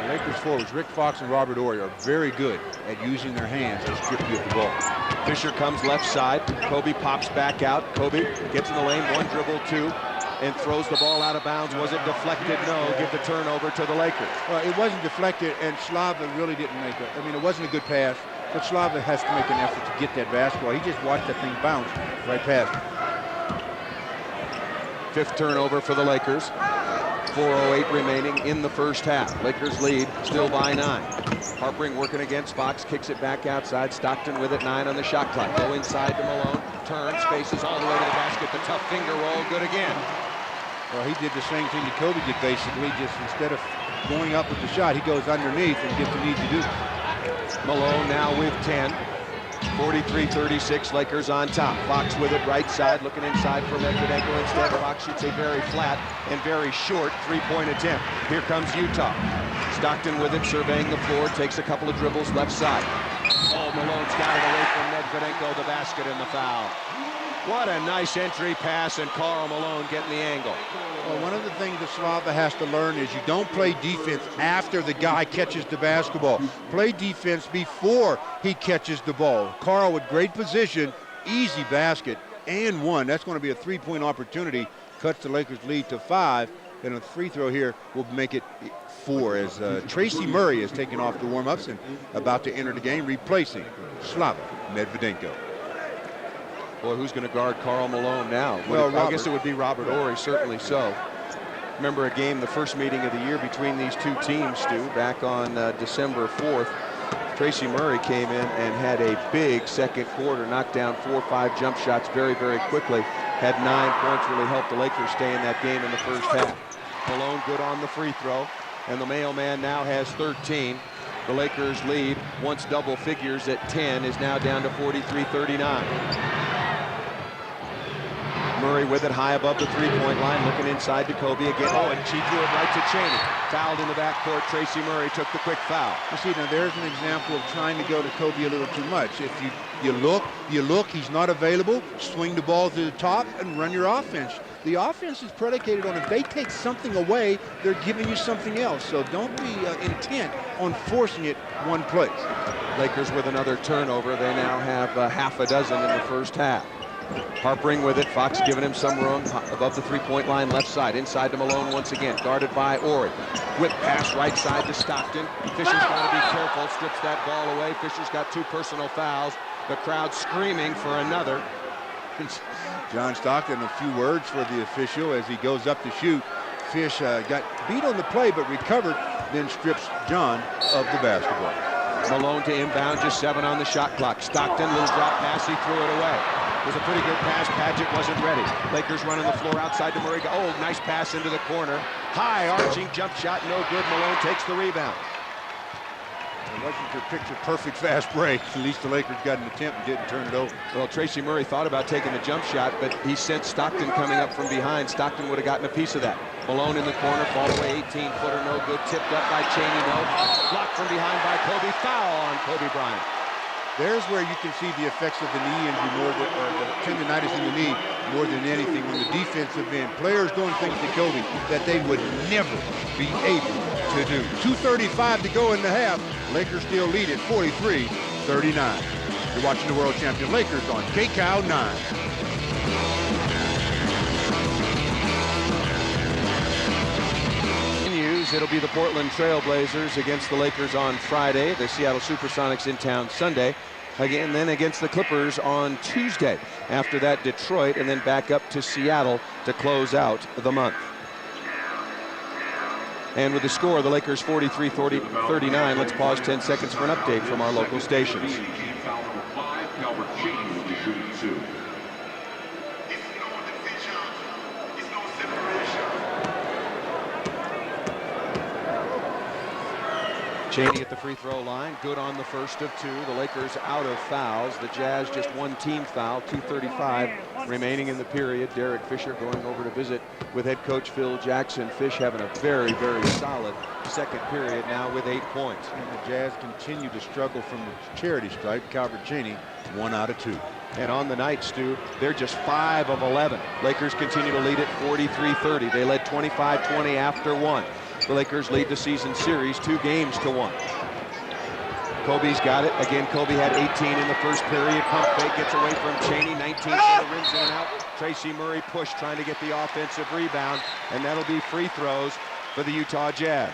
Lakers forwards, Rick Fox and Robert Horry, are very good at using their hands to strip you of the ball. Fisher comes left side. Kobe pops back out. Kobe gets in the lane, 1 dribble, 2, and throws the ball out of bounds. Was it deflected? No. Give the turnover to the Lakers. Well, it wasn't deflected, and Slava really didn't make it. I mean, it wasn't a good pass, but Slava has to make an effort to get that basketball. He just watched that thing bounce right past him. Fifth turnover for the Lakers. 4:08 remaining in the first half. Lakers lead still by 9. Harpring working against Fox, kicks it back outside. Stockton with it, 9 on the shot clock. Go inside to Malone, turns, faces all the way to the basket. The tough finger roll, good again. Well, he did the same thing that Kobe did basically. Just instead of going up with the shot, he goes underneath and gets the need to do it. Malone now with 10. 43-36, Lakers on top. Fox with it right side, looking inside for Medvedenko. Instead, Fox shoots a very flat and very short three-point attempt. Here comes Utah. Stockton with it, surveying the floor, takes a couple of dribbles left side. Oh, Malone's got it away from Medvedenko, the basket and the foul. What a nice entry pass, and Karl Malone getting the angle. Well, one of the things that Slava has to learn is you don't play defense after the guy catches the basketball. Play defense before he catches the ball. Karl with great position, easy basket, and one. That's going to be a three-point opportunity. Cuts the Lakers lead to 5, and a free throw here will make it 4 as Tracy Murray is taking off the warm-ups and about to enter the game, replacing Slava Medvedenko. Boy, who's going to guard Karl Malone now? Well, I guess it would be Robert Horry, certainly so. Remember a game, the first meeting of the year between these two teams, Stu, back on December 4th. Tracy Murray came in and had a big second quarter, knocked down 4 or 5 jump shots very, very quickly. Had 9 points, really helped the Lakers stay in that game in the first half. Malone good on the free throw, and the mailman now has 13. The Lakers lead, once double figures at 10, is now down to 43-39. Murray with it high above the three-point line, looking inside to Kobe again. Oh, and she threw it right to Chaney. Fouled in the backcourt. Tracy Murray took the quick foul. You see, now there's an example of trying to go to Kobe a little too much. If you look, he's not available, swing the ball to the top and run your offense. The offense is predicated on if they take something away, they're giving you something else. So don't be intent on forcing it one place. Lakers with another turnover. They now have half a dozen in the first half. Harpring with it. Fox giving him some room above the three-point line, left side. Inside to Malone once again, guarded by Horry. Whip pass right side to Stockton. Fisher's got to be careful, strips that ball away. Fisher's got 2 personal fouls. The crowd screaming for another. John Stockton, a few words for the official as he goes up to shoot. Fish got beat on the play but recovered, then strips John of the basketball. Malone to inbound, just 7 on the shot clock. Stockton, little drop pass, he threw it away. It was a pretty good pass. Padgett wasn't ready. Lakers running the floor outside to Murray. Oh, nice pass into the corner. High arching jump shot, no good. Malone takes the rebound. It wasn't your picture perfect fast break. At least the Lakers got an attempt and didn't turn it over. Well, Tracy Murray thought about taking the jump shot, but he sensed Stockton coming up from behind. Stockton would have gotten a piece of that. Malone in the corner, fall away, 18-footer, no good. Tipped up by Chaney, no. Blocked from behind by Kobe. Foul on Kobe Bryant. There's where you can see the effects of the knee injury more than the tendonitis in the knee more than anything on the defensive end. Players doing things to Kobe that they would never be able to do. 2:35 to go in the half. Lakers still lead at 43-39. You're watching the world champion Lakers on KCOW 9. It'll be the Portland Trailblazers against the Lakers on Friday. The Seattle Supersonics in town Sunday. Again, then against the Clippers on Tuesday. After that, Detroit, and then back up to Seattle to close out the month. And with the score, the Lakers 43-39. Let's pause 10 seconds for an update from our local stations. Chaney at the free throw line, good on the first of 2. The Lakers out of fouls. The Jazz just 1 team foul, 2:35 remaining in the period. Derek Fisher going over to visit with head coach Phil Jackson. Fish having a very, very solid second period now with 8 points. And the Jazz continue to struggle from the charity stripe. Calvert Chaney, 1 out of 2. And on the night, Stu, they're just 5 of 11. Lakers continue to lead at 43-30. They led 25-20 after 1. The Lakers lead the season series 2 games to 1. Kobe's got it. Again, Kobe had 18 in the first period. Pump fake gets away from Chaney. 19 rims in and out. Tracy Murray push trying to get the offensive rebound. And that'll be free throws for the Utah Jazz.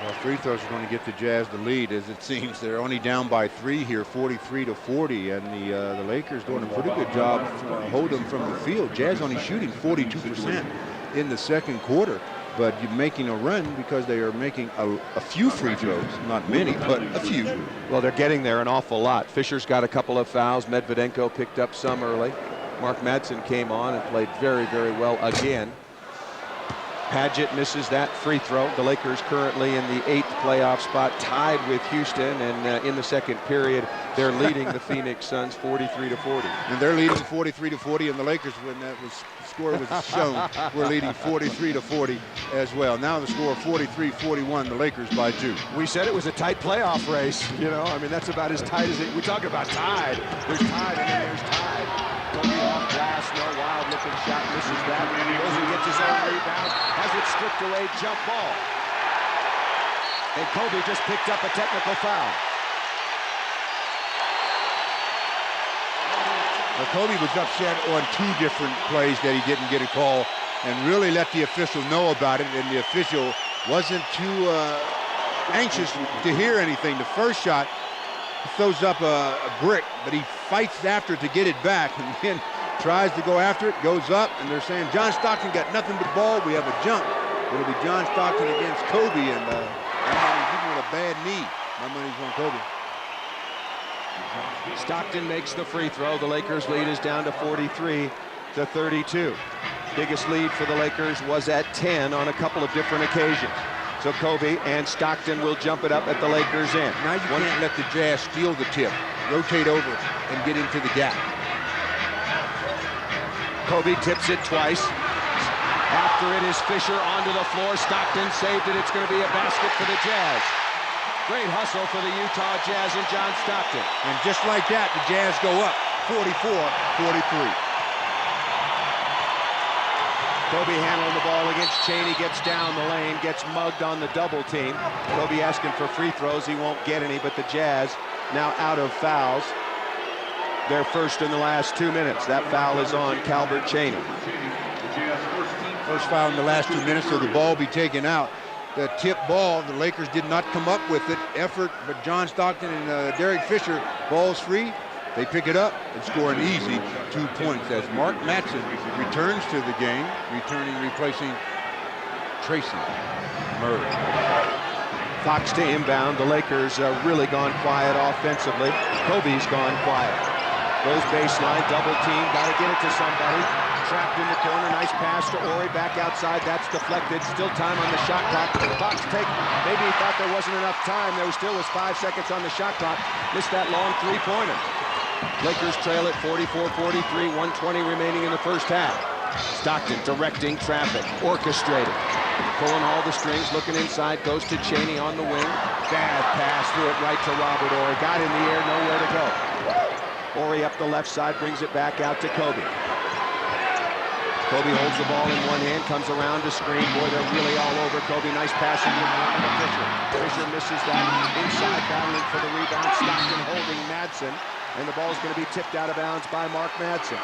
Well, free throws are going to get the Jazz the lead, as it seems. They're only down by 3 here, 43-40, and the Lakers doing a pretty good job holding them from the field. Jazz only shooting 42% in the second quarter, but you're making a run because they are making a few free throws, not many, but a few. Well, they're getting there an awful lot. Fisher's got a couple of fouls. Medvedenko picked up some early. Mark Madsen came on and played very, very well again. Padgett misses that free throw. The Lakers currently in the 8th playoff spot, tied with Houston, and in the second period, they're leading the Phoenix Suns 43-40. And they're leading 43-40, and the Lakers, when that score was shown, we're leading 43-40 as well. Now the score 43-41, the Lakers by 2. We said it was a tight playoff race. You know, I mean, that's about as tight as it. We're talking about tied. There's tied, and then there's tied. Kobe off glass, no wild-looking shot, misses that. Goes and gets his own rebound, has it stripped away, jump ball. And Kobe just picked up a technical foul. Well, Kobe was upset on 2 different plays that he didn't get a call, and really let the official know about it, and the official wasn't too anxious to hear anything. The first shot, he throws up a brick, but he fights after it to get it back, and then tries to go after it, goes up, and they're saying John Stockton got nothing but ball. We have a jump. It'll be John Stockton against Kobe, and he's giving it a bad knee. My money's on Kobe. Stockton makes the free throw. The Lakers lead is down to 43-32. Biggest lead for the Lakers was at 10 on a couple of different occasions. So Kobe and Stockton will jump it up at the Lakers' end. Now you can't let the Jazz steal the tip, rotate over, and get into the gap. Kobe tips it twice. After it is Fisher onto the floor. Stockton saved it. It's going to be a basket for the Jazz. Great hustle for the Utah Jazz and John Stockton. And just like that, the Jazz go up 44-43. Kobe handling the ball against Chaney, gets down the lane, gets mugged on the double team. Kobe asking for free throws. He won't get any, but the Jazz now out of fouls. Their first in the last 2 minutes. That foul is on Calbert Chaney. First foul in the last 2 minutes, so the ball be taken out. The tip ball, the Lakers did not come up with it. Effort, but John Stockton and Derek Fisher, ball's free. They pick it up and score an easy 2 points as Mark Madsen returns to the game, replacing Tracy Murray. Fox to inbound. The Lakers really gone quiet offensively. Kobe's gone quiet. Goes baseline, double team, got to get it to somebody. Trapped in the corner, nice pass to Ori, back outside, that's deflected. Still time on the shot clock. Fox maybe he thought there wasn't enough time. There still was 5 seconds on the shot clock. Missed that long three-pointer. Lakers trail at 44-43, 1:20 remaining in the first half. Stockton directing traffic, orchestrating. Pulling all the strings, looking inside, goes to Chaney on the wing. Bad pass, threw it right to Robert Ori. Got in the air, nowhere to go. Ori up the left side, brings it back out to Kobe. Kobe holds the ball in one hand, comes around to screen. Boy, they're really all over Kobe. Nice passing to Fisher. Fisher misses that inside, battling for the rebound. Stockton holding Madsen, and the ball's going to be tipped out of bounds by Mark Madsen.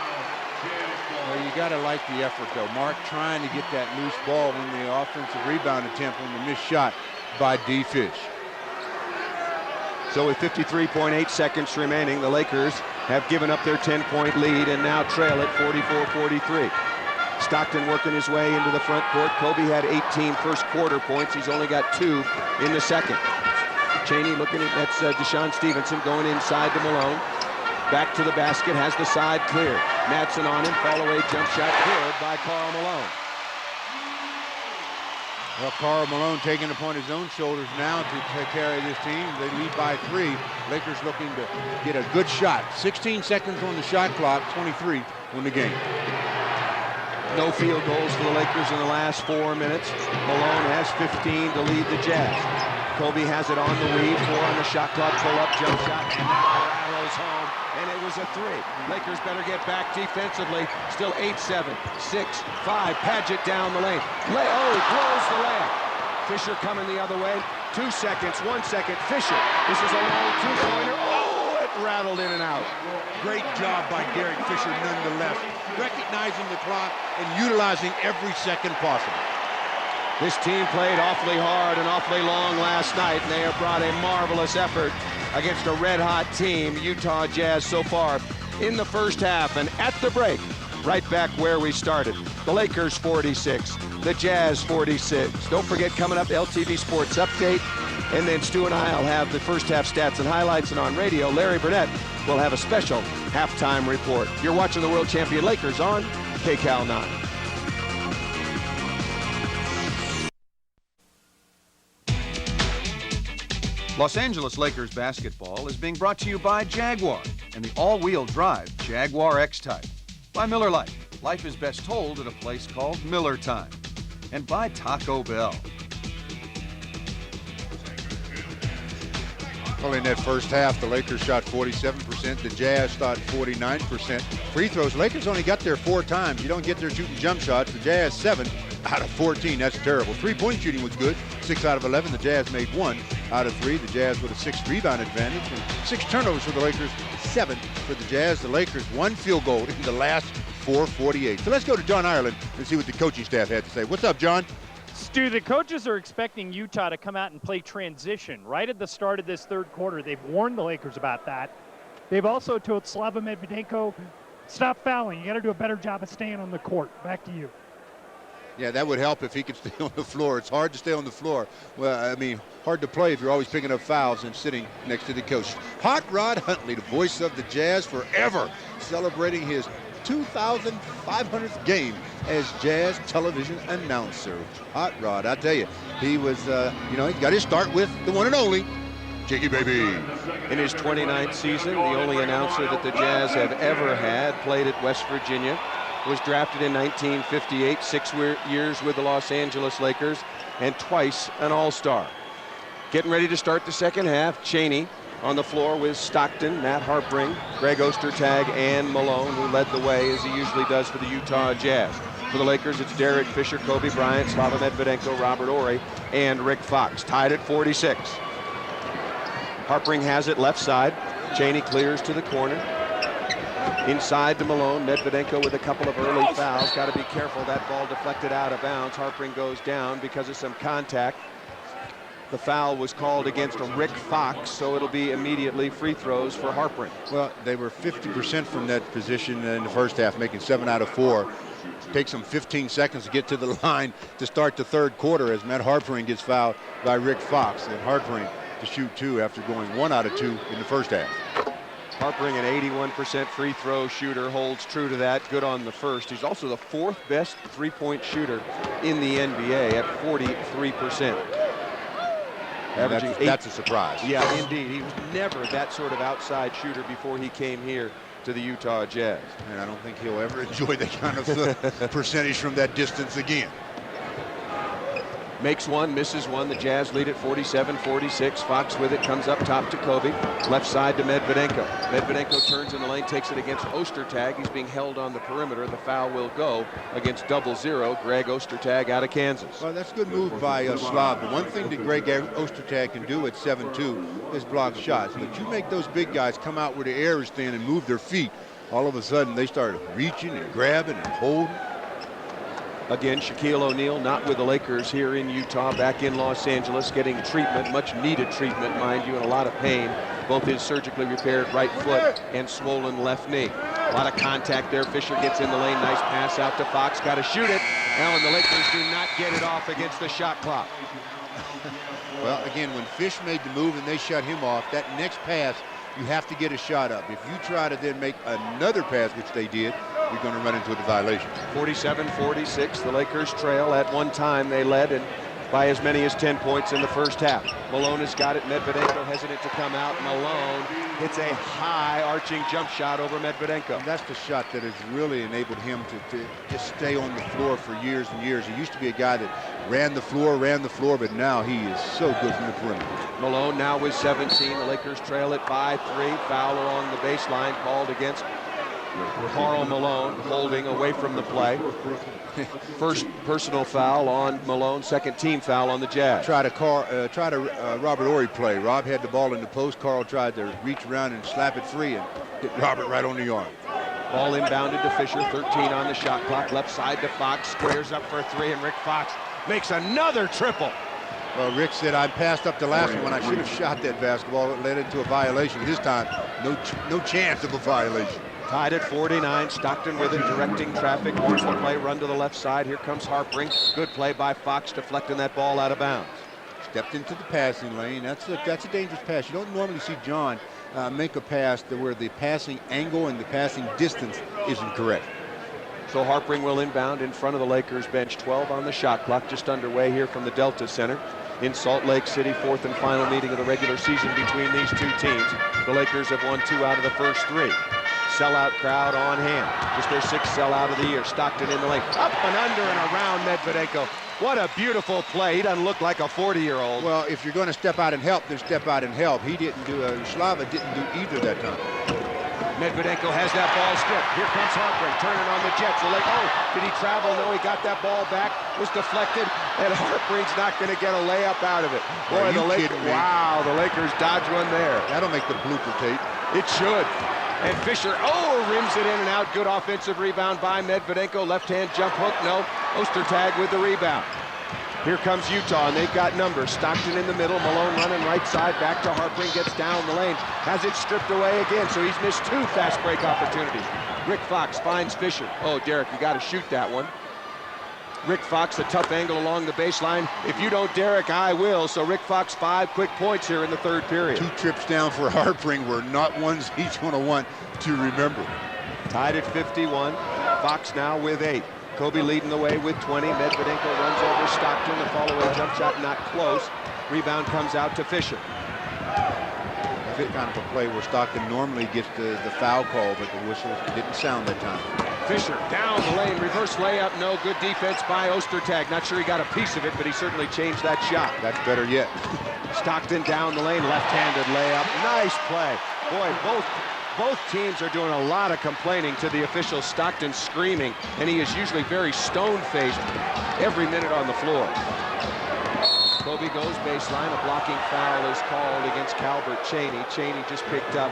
Well, you got to like the effort, though. Mark trying to get that loose ball when the offensive rebound attempt on the missed shot by D. Fish. So with 53.8 seconds remaining, the Lakers have given up their 10-point lead and now trail at 44-43. Stockton working his way into the front court. Kobe had 18 first quarter points. He's only got 2 in the second. Chaney looking at, that's Deshaun Stevenson going inside to Malone. Back to the basket, has the side cleared. Madsen on him, fall away jump shot cleared by Karl Malone. Well, Karl Malone taking it upon his own shoulders now to carry this team. They lead by 3. Lakers looking to get a good shot. 16 seconds on the shot clock, 23 on the game. No field goals for the Lakers in the last 4 minutes. Malone has 15 to lead the Jazz. Kobe has it on the lead, 4 on the shot clock, pull-up jump shot, and arrows home, and it was a 3. Lakers better get back defensively. Still 8-7, 6-5. Padgett down the lane. Blows the layup. Fisher coming the other way. 2 seconds, 1 second. Fisher. This is a long two-pointer. Oh, it rattled in and out. Great job by Derek Fisher nonetheless, recognizing the clock and utilizing every second possible. This team played awfully hard and awfully long last night, and they have brought a marvelous effort against a red-hot team, Utah Jazz, so far in the first half. And at the break, right back where we started, the Lakers 46, the Jazz 46. Don't forget, coming up, LTV Sports Update, and then Stu and I will have the first half stats and highlights, and on radio, Larry Burnett will have a special halftime report. You're watching the world champion Lakers on KCAL 9. Los Angeles Lakers basketball is being brought to you by Jaguar and the all-wheel drive Jaguar X-Type. By Miller Lite. Life is best told at a place called Miller Time. And by Taco Bell. Well, in that first half, the Lakers shot 47%. The Jazz shot 49%. Free throws, Lakers only got there 4 times. You don't get there shooting jump shots. The Jazz 7 out of 14. That's terrible. Three-point shooting was good. 6 out of 11. The Jazz made 1 out of 3. The Jazz with a 6 rebound advantage. And 6 turnovers for the Lakers, 7 for the Jazz. The Lakers 1 field goal in the last 4:48. So let's go to John Ireland and see what the coaching staff had to say. What's up, John? Stu, the coaches are expecting Utah to come out and play transition right at the start of this third quarter. They've warned the Lakers about that. They've also told Slava Medvedenko, stop fouling. You got to do a better job of staying on the court. Back to you. Yeah, that would help if he could stay on the floor. It's hard to stay on the floor. Well, I mean, hard to play if you're always picking up fouls and sitting next to the coach. Hot Rod Huntley, the voice of the Jazz forever, celebrating his 2,500th game as Jazz television announcer. Hot Rod, I tell you, he was, he got his start with the one and only Jiggy Baby. In his 29th season, the only announcer that the Jazz have ever had, played at West Virginia, was drafted in 1958, 6 years with the Los Angeles Lakers, and twice an All-Star. Getting ready to start the second half, Chaney on the floor with Stockton, Matt Harpring, Greg Ostertag, and Malone, who led the way, as he usually does for the Utah Jazz. For the Lakers, it's Derek Fisher, Kobe Bryant, Slava Medvedenko, Robert Horry, and Rick Fox, tied at 46. Harpring has it left side. Chaney clears to the corner. Inside to Malone. Medvedenko with a couple of early fouls. Got to be careful. That ball deflected out of bounds. Harpring goes down because of some contact. The foul was called against a Rick Fox, so it'll be immediately free throws for Harpring. Well, they were 50% from that position in the first half, making 7 out of 4. Takes them 15 seconds to get to the line to start the third quarter as Matt Harpring gets fouled by Rick Fox. And Harpring to shoot 2 after going 1 out of 2 in the first half. Harpring, an 81% free throw shooter, holds true to that. Good on the first. He's also the 4th best three-point shooter in the NBA at 43%. That's a surprise. Yeah, indeed. He was never that sort of outside shooter before he came here to the Utah Jazz. And I don't think he'll ever enjoy that kind of percentage from that distance again. Makes one, misses one. The Jazz lead at 47-46. Fox with it, comes up top to Kobe. Left side to Medvedenko. Medvedenko turns in the lane, takes it against Ostertag. He's being held on the perimeter. The foul will go against 0-0. Greg Ostertag out of Kansas. Well, that's a good move by Slav. The one thing that Greg Ostertag can do at 7'2" is block shots. But you make those big guys come out where the air is thin and move their feet. All of a sudden, they start reaching and grabbing and holding. Again, Shaquille O'Neal not with the Lakers here in Utah, back in Los Angeles, getting treatment, much needed treatment, mind you, and a lot of pain. Both his surgically repaired right foot and swollen left knee. A lot of contact there. Fisher gets in the lane. Nice pass out to Fox. Got to shoot it. Now, and the Lakers do not get it off against the shot clock. Well, again, when Fish made the move and they shut him off, that next pass, you have to get a shot up. If you try to then make another pass, which they did, you're going to run into a violation. 47-46, the Lakers trail. At one time, they led and by as many as 10 points in the first half. Malone has got it. Medvedenko hesitant to come out. Malone hits a high arching jump shot over Medvedenko. And that's the shot that has really enabled him to just stay on the floor for years and years. He used to be a guy that ran the floor, but now he is so good from the perimeter. Malone now with 17. The Lakers trail it by 3. Foul along the baseline called against Karl Malone, holding away from the play. First personal foul on Malone, second team foul on the Jazz. Try to Robert Horry play. Rob had the ball in the post. Karl tried to reach around and slap it free and hit Robert right on the arm. Ball inbounded to Fisher, 13 on the shot clock. Left side to Fox, squares up for 3, and Rick Fox makes another triple. Well, Rick said, I passed up the last one. I should have shot that basketball. It led into a violation. This time, no chance of a violation. Tied at 49. Stockton with it, directing traffic. Wants the play, run to the left side. Here comes Harpring. Good play by Fox, deflecting that ball out of bounds. Stepped into the passing lane. That's a dangerous pass. You don't normally see John make a pass where the passing angle and the passing distance isn't correct. So Harpring will inbound in front of the Lakers bench. 12 on the shot clock, just underway here from the Delta Center in Salt Lake City. 4th and final meeting of the regular season between these two teams. The Lakers have won 2 out of the first 3. Sellout crowd on hand. Just their 6th sellout of the year. Stockton in the lane. Up and under and around Medvedenko. What a beautiful play. He doesn't look like a 40-year-old. Well, if you're going to step out and help, then step out and help. He didn't do Slava didn't do either that time. Medvedenko has that ball stripped. Here comes Harpring turning on the Jets. Did he travel? No, he got that ball back. Was deflected, and Harpring's not going to get a layup out of it. Boy, the Lakers, wow, the Lakers dodge one there. That'll make the blooper tape. It should. And Fisher, rims it in and out. Good offensive rebound by Medvedenko. Left-hand jump hook, no. Ostertag with the rebound. Here comes Utah, and they've got numbers. Stockton in the middle, Malone running right side, back to Harpring, gets down the lane, has it stripped away again, so he's missed 2 fast break opportunities. Rick Fox finds Fisher. Oh, Derek, you got to shoot that one. Rick Fox, a tough angle along the baseline. If you don't, Derek, I will. So Rick Fox, 5 quick points here in the 3rd period. 2 trips down for Harpring were not ones he's going to want to remember. Tied at 51. Fox now with 8. Kobe leading the way with 20. Medvedenko runs over Stockton. The follow-away jump shot not close. Rebound comes out to Fisher. Kind of a play where Stockton normally gets the foul call, but the whistle didn't sound that time. Fisher down the lane, reverse layup, no. Good defense by Ostertag. Not sure he got a piece of it, but he certainly changed that shot. That's better yet. Stockton down the lane, left-handed layup. Nice play. Boy, both teams are doing a lot of complaining to the official. Stockton screaming, and he is usually very stone-faced every minute on the floor. Kobe goes baseline. A blocking foul is called against Calbert Chaney. Chaney just picked up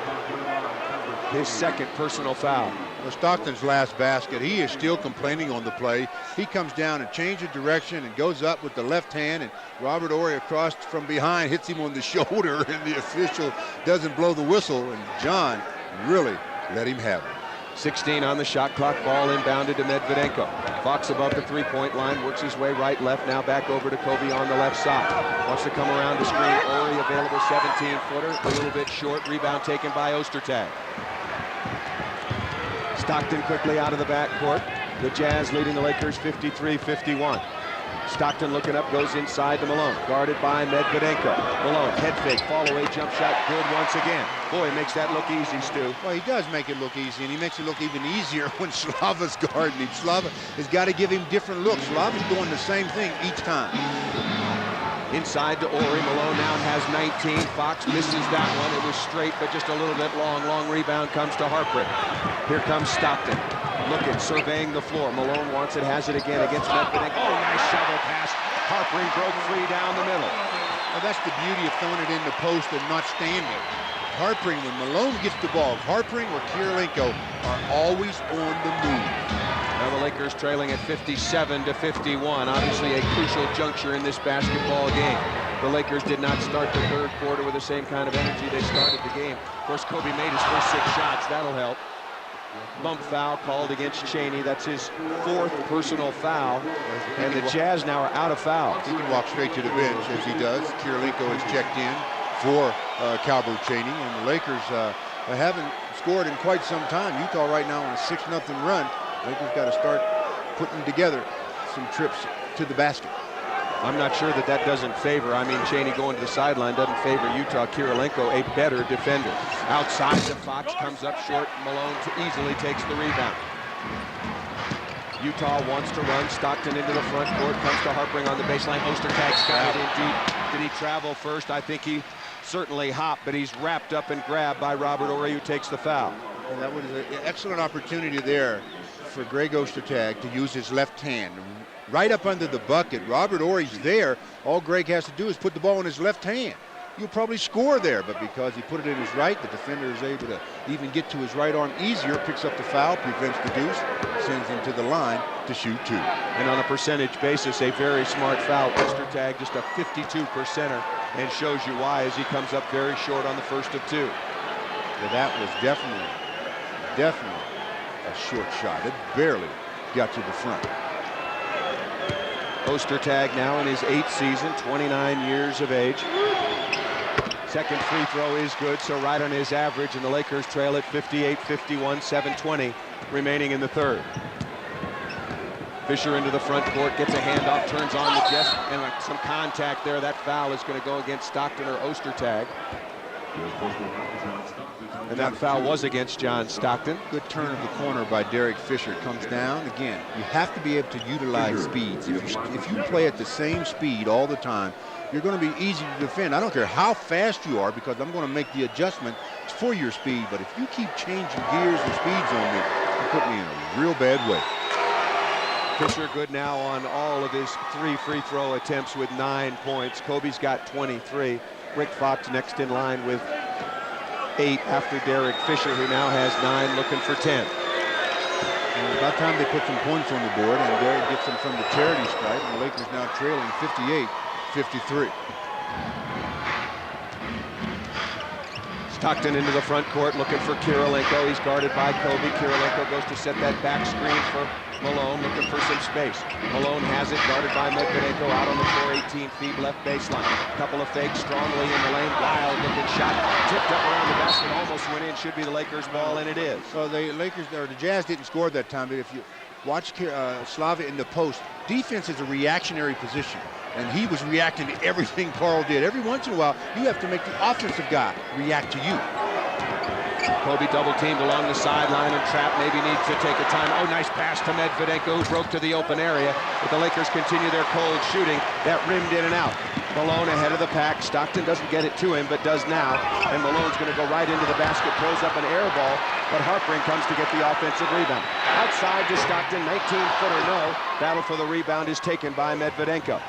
his 2nd personal foul. Well, Stockton's last basket, he is still complaining on the play. He comes down and changes direction and goes up with the left hand, and Robert Horry across from behind hits him on the shoulder, and the official doesn't blow the whistle, and John really let him have it. 16 on the shot clock, ball inbounded to Medvedenko. Fox above the 3-point line, works his way right, left, now back over to Kobe on the left side. Wants to come around to screen. Horry available 17-footer, a little bit short. Rebound taken by Ostertag. Stockton quickly out of the backcourt. The Jazz leading the Lakers 53-51. Stockton looking up, goes inside to Malone. Guarded by Medvedenko. Malone, head fake, fall away, jump shot, good once again. Boy, makes that look easy, Stu. Well, he does make it look easy, and he makes it look even easier when Slava's guarding him. Slava has got to give him different looks. Slava's doing the same thing each time. Inside to Horry. Malone now has 19. Fox misses that one. It was straight, but just a little bit long. Long rebound comes to Harpring. Here comes Stockton. Looking, surveying the floor. Malone wants it, has it again against Medvedenko. Oh, nice shovel pass. Harpring broke free down the middle. Well, that's the beauty of throwing it in the post and not standing. Harpring, when Malone gets the ball, Harpring or Kirilenko are always on the move. Now the Lakers trailing at 57-51. Obviously a crucial juncture in this basketball game. The Lakers did not start the 3rd quarter with the same kind of energy they started the game. Of course, Kobe made his first 6 shots. That'll help. Bump foul called against Chaney. That's his 4th personal foul. And the Jazz now are out of fouls. He can walk straight to the bench, as he does. Kirilenko has checked in for Calbert Chaney. And the Lakers haven't scored in quite some time. Utah right now on a 6-0 run. Lakers got to start putting together some trips to the basket. I'm not sure that doesn't favor. I mean, Chaney going to the sideline doesn't favor Utah. Kirilenko, a better defender. Outside to Fox, comes up short. Malone easily takes the rebound. Utah wants to run. Stockton into the front court. Comes to Harpring on the baseline. Ostertag's got it in deep. Did he travel first? I think he certainly hopped, but he's wrapped up and grabbed by Robert Horry, who takes the foul. And that was an excellent opportunity there for Greg Ostertag to use his left hand. Right up under the bucket. Robert Horry's there. All Greg has to do is put the ball in his left hand. you'll probably score there. But because he put it in his right, the defender is able to even get to his right arm easier, picks up the foul, prevents the deuce, sends him to the line to shoot 2. And on a percentage basis, a very smart foul. Ostertag just a 52%er, and shows you why as he comes up very short on the first of 2. Yeah, that was definitely a short shot. It barely got to the front. Ostertag now in his 8th season, 29 years of age. Second free throw is good, so right on his average, and the Lakers trail at 58-51, 7:20 remaining in the third. Fisher into the front court, gets a handoff, turns on the Jets, and some contact there. That foul is going to go against Stockton or Ostertag. And that foul was against John Stockton. Good turn of the corner by Derek Fisher. Comes down. Again, you have to be able to utilize speeds. If you play at the same speed all the time, you're going to be easy to defend. I don't care how fast you are, because I'm going to make the adjustment for your speed. But if you keep changing gears and speeds on me, you put me in a real bad way. Fisher good now on all of his 3 free throw attempts with 9 points. Kobe's got 23. Rick Fox next in line with 8 after Derek Fisher, who now has 9, looking for 10. And about time they put some points on the board, and Derek gets them from the charity stripe, and the Lakers now trailing 58-53. Stockton into the front court looking for Kirilenko. He's guarded by Kobe. Kirilenko goes to set that back screen for Malone, looking for some space. Malone has it, guarded by Medvedenko, out on the floor, 18 feet left baseline. Couple of fakes strongly in the lane. Wild looking shot, tipped up around the basket, almost went in. Should be the Lakers' ball, and it is. So the Lakers, or the Jazz, didn't score that time, but if you watch Slava in the post, defense is a reactionary position, and he was reacting to everything Carl did. Every once in a while, you have to make the offensive guy react to you. Kobe double teamed along the sideline, and Trapp maybe needs to take a time. Oh, nice pass to Medvedenko, who broke to the open area. But the Lakers continue their cold shooting. That rimmed in and out. Malone ahead of the pack. Stockton doesn't get it to him, but does now. And Malone's going to go right into the basket, throws up an air ball, but Harpring comes to get the offensive rebound. Outside to Stockton, 19-footer no. Battle for the rebound is taken by Medvedenko.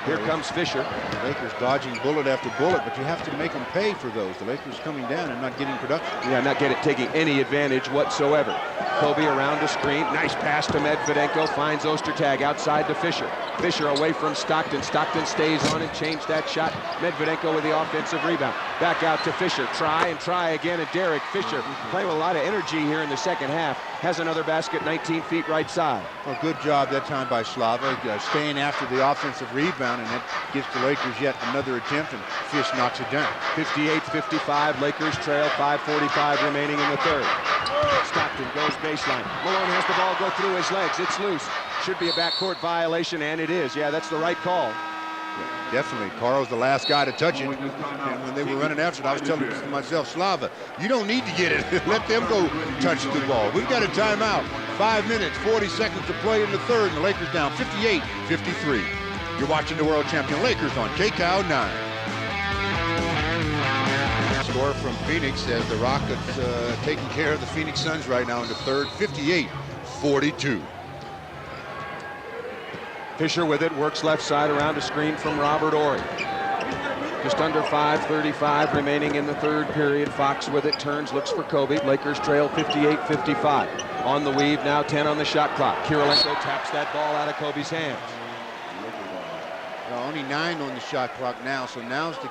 Here comes Fisher. The Lakers dodging bullet after bullet, but you have to make them pay for those. The Lakers coming down and not getting production. Yeah, not taking any advantage whatsoever. Kobe around the screen. Nice pass to Medvedenko. Finds Ostertag outside to Fisher. Fisher away from Stockton. Stockton stays on and changed that shot. Medvedenko with the offensive rebound. Back out to Fisher. Try and try again. And Derek Fisher, playing with a lot of energy here in the second half, has another basket 19 feet right side. Well, good job that time by Slava, staying after the offensive rebound, and that gives the Lakers yet another attempt, and Fish knocks it down. 58-55, Lakers trail, 5:45 remaining in the third. Stockton goes baseline. Malone has the ball go through his legs. It's loose. Should be a backcourt violation, and it is. Yeah, that's the right call. Yeah, definitely. Carl's the last guy to touch it. And when they were running after it, I was telling myself, Slava, you don't need to get it. Let them go touch the ball. We've got a timeout. 5 minutes, 40 seconds to play in the third, and the Lakers down 58-53. You're watching the world champion Lakers on KCOW 9. Score from Phoenix as the Rockets taking care of the Phoenix Suns right now in the third, 58-42. Fisher with it, works left side around a screen from Robert Horry. Just under 5:35 remaining in the third period. Fox with it, turns, looks for Kobe. Lakers trail 58-55. On the weave now, 10 on the shot clock. Kirilenko taps that ball out of Kobe's hands. Only 9 on the shot clock now, so now's the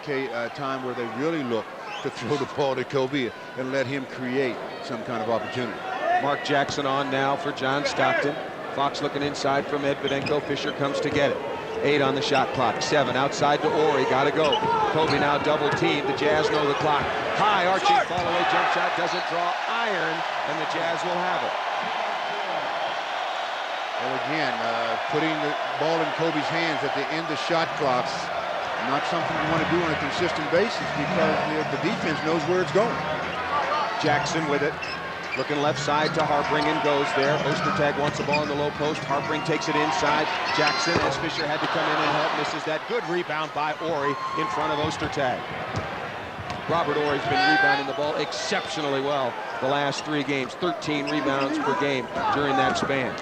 time where they really look to throw the ball to Kobe and let him create some kind of opportunity. Mark Jackson on now for John Stockton. Fox looking inside from Medvedenko. Fisher comes to get it. 8 on the shot clock. 7 outside to Horry. Got to go. Kobe now double teamed. The Jazz know the clock. High arching fall away jump shot. Doesn't draw iron, and the Jazz will have it. Well, again, putting the ball in Kobe's hands at the end of shot clocks, not something you want to do on a consistent basis, because the defense knows where it's going. Jackson with it. Looking left side to Harpring and goes there. Ostertag wants the ball in the low post. Harpring takes it inside. Jackson, as Fisher had to come in and help, misses that. Good rebound by Horry in front of Ostertag. Robert Horry's been rebounding the ball exceptionally well the last 3 games. 13 rebounds per game during that span.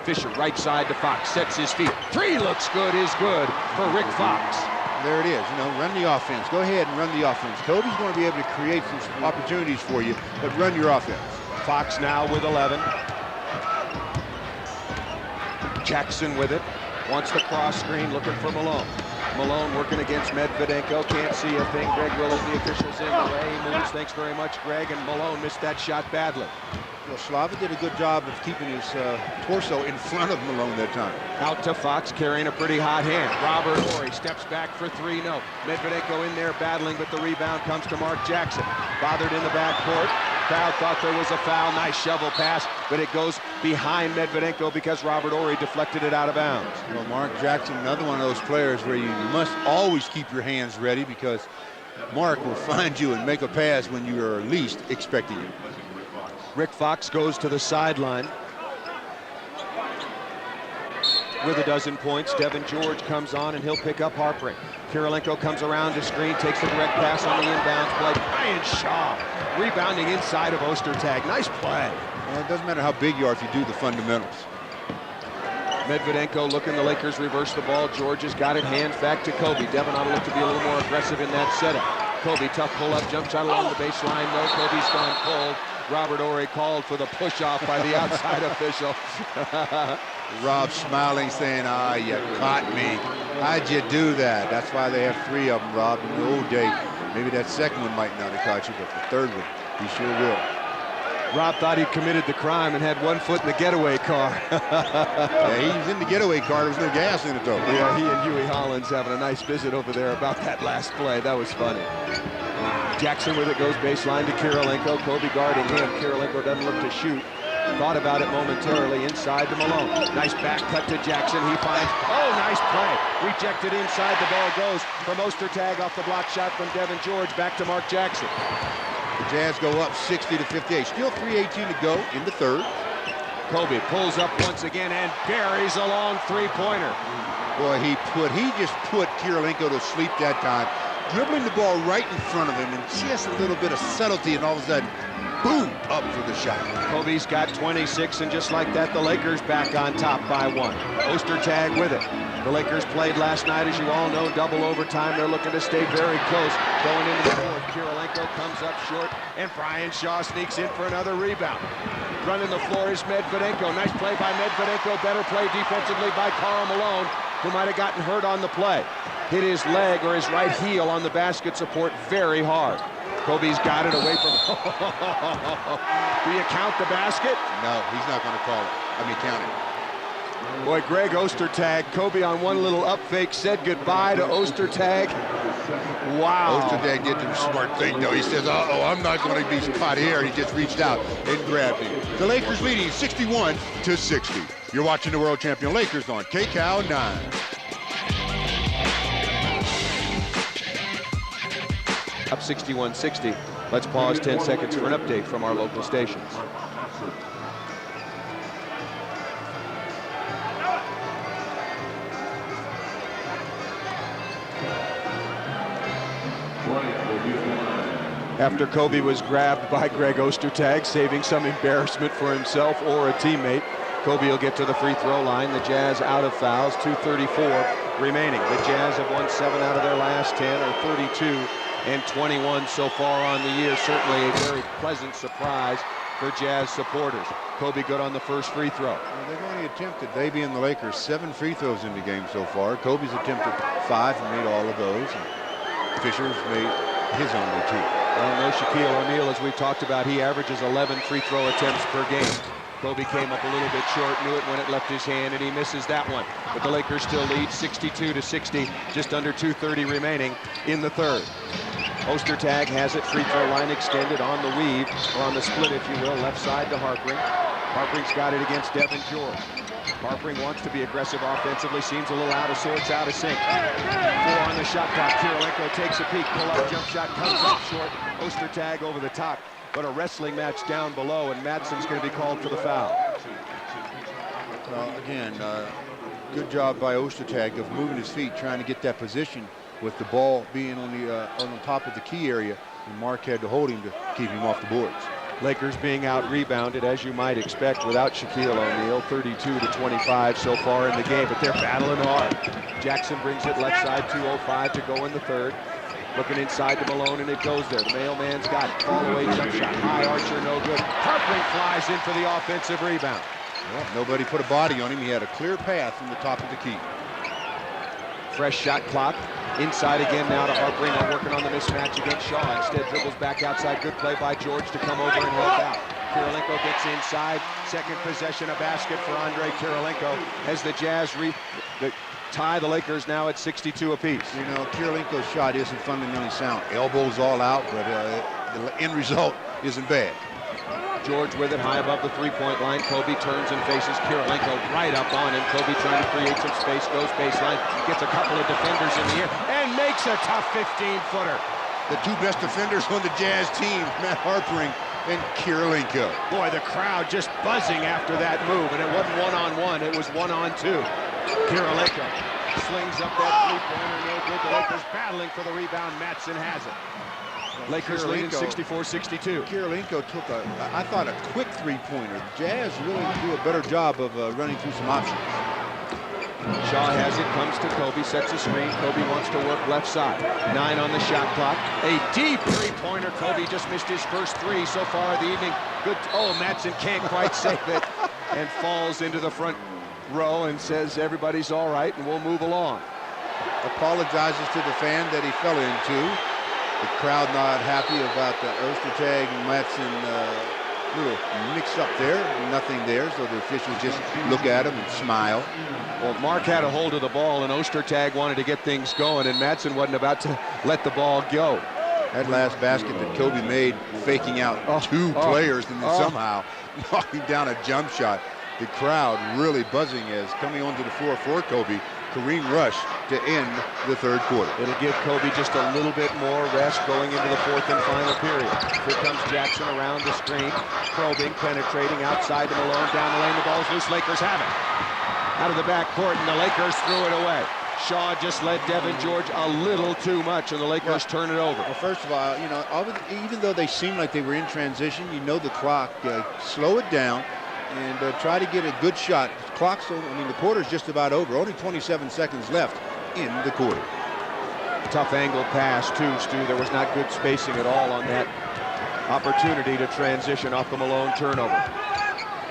Fisher right side to Fox, sets his feet. 3 looks good, is good for Rick Fox. There it is. You know, run the offense. Go ahead and run the offense. Kobe's going to be able to create some opportunities for you, but run your offense. Fox now with 11. Jackson with it. Wants the cross screen, looking for Malone. Malone working against Medvedenko. Can't see a thing. Greg Willett, the official's in the way. He moves. Thanks very much, Greg. And Malone missed that shot badly. Well, Slava did a good job of keeping his torso in front of Malone that time. Out to Fox, carrying a pretty hot hand. Robert Horry steps back for three. No. Medvedenko in there battling, but the rebound comes to Mark Jackson. Bothered in the backcourt. Crowd thought there was a foul. Nice shovel pass, but it goes behind Medvedenko because Robert Horry deflected it out of bounds. Well, Mark Jackson, another one of those players where you must always keep your hands ready because Mark will find you and make a pass when you are least expecting it. Rick Fox goes to the sideline with a dozen points. Devin George comes on and he'll pick up Harpering. Kirilenko comes around to screen, takes the direct pass on the inbounds play. Brian Shaw rebounding inside of Ostertag. Nice play. Well, it doesn't matter how big you are if you do the fundamentals. Medvedenko looking, the Lakers reverse the ball. George has got it, hands back to Kobe. Devin ought to look to be a little more aggressive in that setup. Kobe, tough pull-up, jump shot along the baseline. No, Kobe's gone cold. Robert Horry called for the push-off by the outside official. Rob smiling, saying, "Ah, you caught me. How'd you do that?" That's why they have three of them, Rob. In the old day, maybe that second one might not have caught you, but the third one, he sure will. Rob thought he committed the crime and had 1 foot in the getaway car. Yeah, he was in the getaway car. There was no gas in it, though. Yeah, he and Huey Hollins having a nice visit over there about that last play. That was funny. Jackson with it goes baseline to Kirilenko. Kobe guarding him. Kirilenko doesn't look to shoot. Thought about it momentarily inside to Malone. Nice back cut to Jackson. He finds, oh, nice play. Rejected inside. The ball goes from Ostertag off the block shot from Devin George back to Mark Jackson. The Jazz go up 60-58. Still 3:18 to go in the third. Kobe pulls up once again and buries a long three-pointer. Boy, he just put Kirilenko to sleep that time. Dribbling the ball right in front of him and just a little bit of subtlety, and all of a sudden, boom, up for the shot. Kobe's got 26, and just like that, the Lakers back on top by 1. Ostertag with it. The Lakers played last night, as you all know, double overtime. They're looking to stay very close going into the fourth. Kirilenko comes up short, and Brian Shaw sneaks in for another rebound. Running the floor is Medvedenko. Nice play by Medvedenko. Better play defensively by Karl Malone, who might have gotten hurt on the play. Hit his leg or his right heel on the basket support very hard. Kobe's got it away from... Do you count the basket? No, he's not going to call it. I mean, count it. Boy, Greg Ostertag, Kobe on one little up fake, said goodbye to Ostertag. Wow. Ostertag did the smart thing, though. He says, uh-oh, I'm not going to be caught here. He just reached out and grabbed him. The Lakers leading 61-60. You're watching the world champion Lakers on KCAL 9. Up 61-60. Let's pause 10 seconds for an update from our local stations. After Kobe was grabbed by Greg Ostertag, saving some embarrassment for himself or a teammate, Kobe will get to the free throw line. The Jazz out of fouls, 2:34 remaining. The Jazz have won 7 out of their last 10, or 32-21 so far on the year. Certainly a very pleasant surprise for Jazz supporters. Kobe good on the first free throw. Well, they've only attempted, they being the Lakers, 7 free throws in the game so far. Kobe's attempted 5 and made all of those. And Fisher's made his only 2. Well, no Shaquille O'Neal, as we've talked about, he averages 11 free throw attempts per game. Kobe came up a little bit short, knew it when it left his hand, and he misses that one. But the Lakers still lead 62-60, just under 2:30 remaining in the third. Ostertag has it, free throw line extended on the weave, or on the split, if you will, left side to Harpering. Harpering's got it against Devin George. Harpering wants to be aggressive offensively, seems a little out of sorts, out of sync. 4 on the shot clock. Kirilenko takes a peek, pull-up jump shot comes up short. Ostertag over the top, but a wrestling match down below, and Madsen's going to be called for the foul. Well, again, good job by Ostertag of moving his feet, trying to get that position with the ball being on the top of the key area, and Mark had to hold him to keep him off the boards. Lakers being out-rebounded, as you might expect, without Shaquille O'Neal, 32-25 so far in the game, but they're battling hard. Jackson brings it left side, 2:05 to go in the third. Looking inside to Malone, and it goes there. The mailman's got it. Fall away jump shot. High archer, no good. Harpring flies in for the offensive rebound. Well, nobody put a body on him. He had a clear path from the top of the key. Fresh shot clock. Inside again now to Harpring. They're working on the mismatch against Shaw. Instead dribbles back outside. Good play by George to come over and help out. Kirilenko gets inside. Second possession, a basket for Andrei Kirilenko as the Jazz tie the Lakers now at 62 apiece. You know, Kirilenko's shot isn't fundamentally sound. Elbows all out, but the end result isn't bad. George with it high above the three-point line. Kobe turns and faces Kirilenko right up on him. Kobe trying to create some space, goes baseline, gets a couple of defenders in the air, and makes a tough 15-footer. The two best defenders on the Jazz team, Matt Harpring and Kirilenko. Boy, the crowd just buzzing after that move, and it wasn't one-on-one, it was one-on-two. Kirilenko slings up that three-pointer, no good. The Lakers battling for the rebound. Mattson has it. Lakers leading 64-62. Kirilenko took I thought, a quick three-pointer. The Jazz really do a better job of running through some options. Shaw has it, comes to Kobe, sets a screen. Kobe wants to work left side. 9 on the shot clock. A deep three-pointer. Kobe just missed his first 3 so far of the evening. Good. Oh, Mattson can't quite save it and falls into the front row and says everybody's all right and we'll move along. Apologizes to the fan that he fell into. The crowd not happy about the Ostertag and Mattson little mix up there. Nothing there, so the officials just look at him and smile. Well, Mark had a hold of the ball, and Ostertag wanted to get things going, and Mattson wasn't about to let the ball go. That last basket that Kobe made, faking out two players and then somehow knocking down a jump shot. The crowd really buzzing as coming onto the floor for Kobe. Kareem Rush to end the third quarter. It'll give Kobe just a little bit more rest going into the fourth and final period. Here comes Jackson around the screen, probing, penetrating outside to Malone, down the lane, the ball's loose, Lakers have it. Out of the backcourt, and the Lakers threw it away. Shaw just led Devin George a little too much, and the Lakers turn it over. Well, first of all, you know, even though they seemed like they were in transition, you know the clock, slow it down, and try to get a good shot. The clock's, the quarter's just about over. Only 27 seconds left in the quarter. Tough angle pass, too, Stu. There was not good spacing at all on that opportunity to transition off the Malone turnover.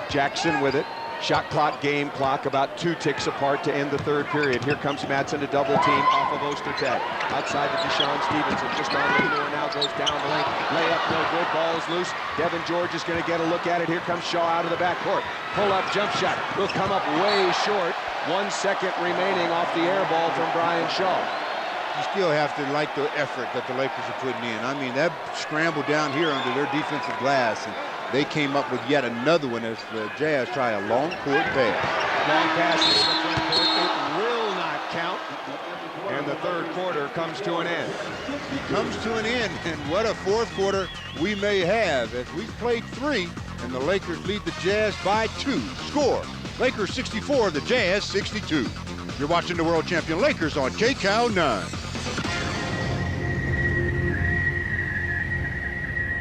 Jackson with it. Shot clock, game clock, about 2 ticks apart to end the third period. Here comes Mattson to double team off of Ostertag. Outside to Deshaun Stevenson, just on the floor now, goes down the lane. Layup, no good, ball is loose. Devin George is going to get a look at it. Here comes Shaw out of the backcourt. Pull-up jump shot will come up way short. 1 second remaining off the air ball from Brian Shaw. You still have to like the effort that the Lakers are putting in. I mean, that scramble down here under their defensive glass, and they came up with yet another one as the Jazz try a long court pass. Long pass into the front court. It will not count. And the third quarter comes to an end. It comes to an end, and what a fourth quarter we may have as we played 3, and the Lakers lead the Jazz by 2. Score, Lakers 64, the Jazz 62. You're watching the world champion Lakers on KCAL 9.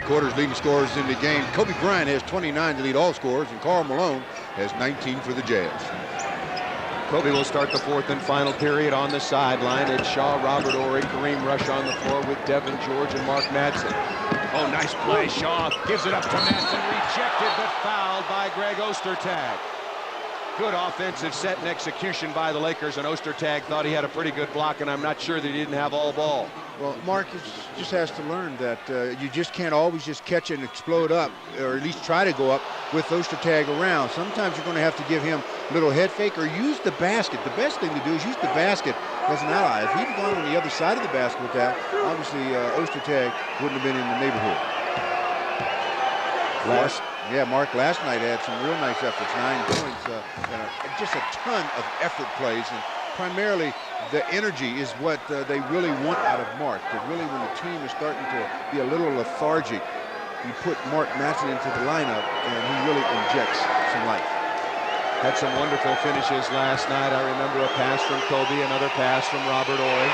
Quarters leading scorers in the game. Kobe Bryant has 29 to lead all scorers, and Karl Malone has 19 for the Jazz. Kobe will start the fourth and final period on the sideline. It's Shaw, Robert Horry, Kareem Rush on the floor with Devin George and Mark Mattson. Oh, nice play. Shaw gives it up to Mattson. Rejected, but fouled by Greg Ostertag. Good offensive set and execution by the Lakers, and Ostertag thought he had a pretty good block, and I'm not sure that he didn't have all ball. Well, Mark just has to learn that you just can't always just catch it and explode up, or at least try to go up with Ostertag around. Sometimes you're going to have to give him a little head fake or use the basket. The best thing to do is use the basket as an ally. If he'd gone on the other side of the basket with that, obviously Ostertag wouldn't have been in the neighborhood. Mark last night had some real nice efforts, 9 points, and just a ton of effort plays, and primarily the energy is what they really want out of Mark. That really, when the team is starting to be a little lethargic, you put Mark Mattson into the lineup, and he really injects some life. Had some wonderful finishes last night. I remember a pass from Kobe, another pass from Robert Horry.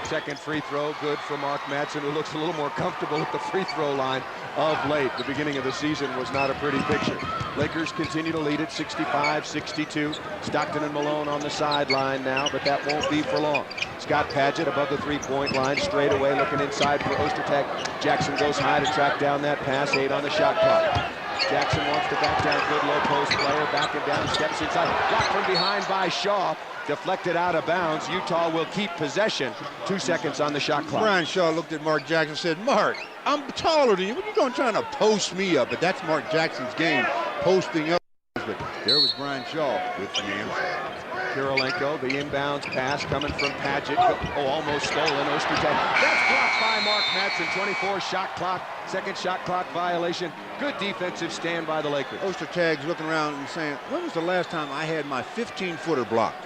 Second free throw, good for Mark Madsen, who looks a little more comfortable at the free throw line of late. The beginning of the season was not a pretty picture. Lakers continue to lead at 65-62. Stockton and Malone on the sideline now, but that won't be for long. Scott Padgett above the three-point line, straight away looking inside for Ostertag. Jackson goes high to track down that pass, 8 on the shot clock. Jackson wants to back down, good low post player, backing down, steps inside, blocked from behind by Shaw, deflected out of bounds. Utah will keep possession. 2 seconds on the shot clock. Brian Shaw looked at Mark Jackson and said, Mark, I'm taller than you. What are you doing trying to post me up? But that's Mark Jackson's game, posting up. But there was Brian Shaw with the answer. Kirilenko, the inbounds pass coming from Padgett. Oh, almost stolen. Ostertag. That's blocked by Mark Madsen. 24 shot clock. Second shot clock violation. Good defensive stand by the Lakers. Ostertag's looking around and saying, when was the last time I had my 15-footer blocked?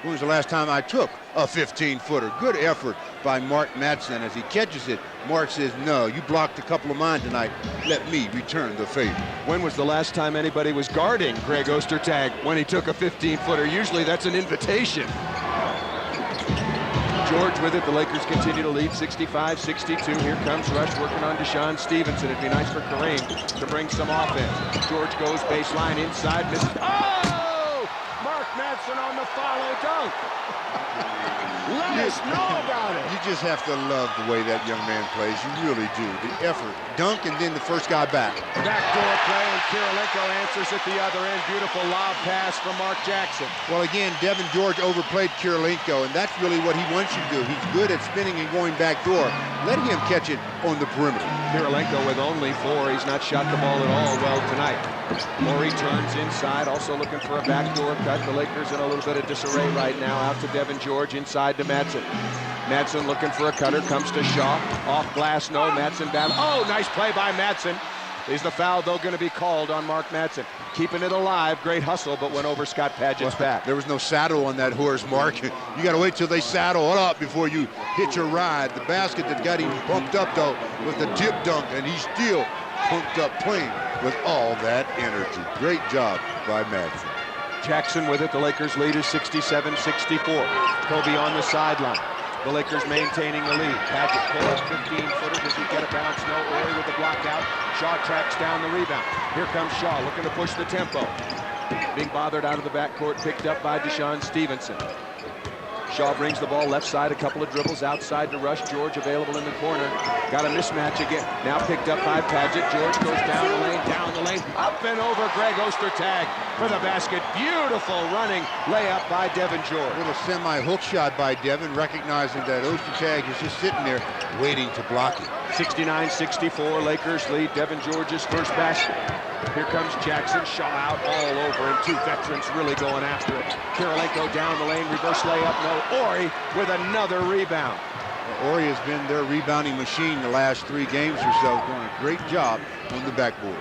When was the last time I took a 15-footer? Good effort by Mark Madsen as he catches it. Mark says, no, you blocked a couple of mine tonight. Let me return the favor. When was the last time anybody was guarding Greg Ostertag when he took a 15-footer? Usually that's an invitation. George with it. The Lakers continue to lead 65-62. Here comes Rush working on Deshaun Stevenson. It'd be nice for Kareem to bring some offense. George goes baseline inside, misses. Oh! Mark Madsen on the follow dunk. Let us know about it. You just have to love the way that young man plays. You really do. The effort. Dunk and then the first guy back. Backdoor play, and Kirilenko answers at the other end. Beautiful lob pass from Mark Jackson. Well, again, Devin George overplayed Kirilenko, and that's really what he wants you to do. He's good at spinning and going backdoor. Let him catch it on the perimeter. Kirilenko with only 4. He's not shot the ball at all well tonight. Morey turns inside, also looking for a backdoor cut. The Lakers in a little bit of disarray right now. Out to Devin George, inside to Madsen. Madsen looking for a cutter, comes to Shaw. Off glass, no. Madsen battle. Oh, nice play by Madsen. Is the foul, though, going to be called on Mark Madsen? Keeping it alive, great hustle, but went over Scott Padgett's back. There was no saddle on that horse, Mark. You got to wait till they saddle it up before you hit your ride. The basket that got him pumped up, though, was the tip dunk, and he's still pumped up playing with all that energy. Great job by Madsen. Jackson with it. The Lakers lead is 67-64. Kobe on the sideline. The Lakers maintaining the lead. Padgett pull up 15-footer. Does he get a bounce? No. Ori with the block out. Shaw tracks down the rebound. Here comes Shaw looking to push the tempo. Being bothered out of the backcourt, picked up by Deshaun Stevenson. Shaw brings the ball left side, a couple of dribbles outside to Rush. George available in the corner. Got a mismatch again. Now picked up by Padgett. George goes down the lane, up and over Greg Ostertag for the basket. Beautiful running layup by Devin George. A little semi-hook shot by Devin, recognizing that Ostertag is just sitting there waiting to block it. 69-64, Lakers lead. Devin George's first basket. Here comes Jackson, Shaw out all over, and 2 veterans really going after it. Kirilenko down the lane, reverse layup, no. Ori with another rebound. Ori has been their rebounding machine the last 3 games or so, doing a great job on the backboard.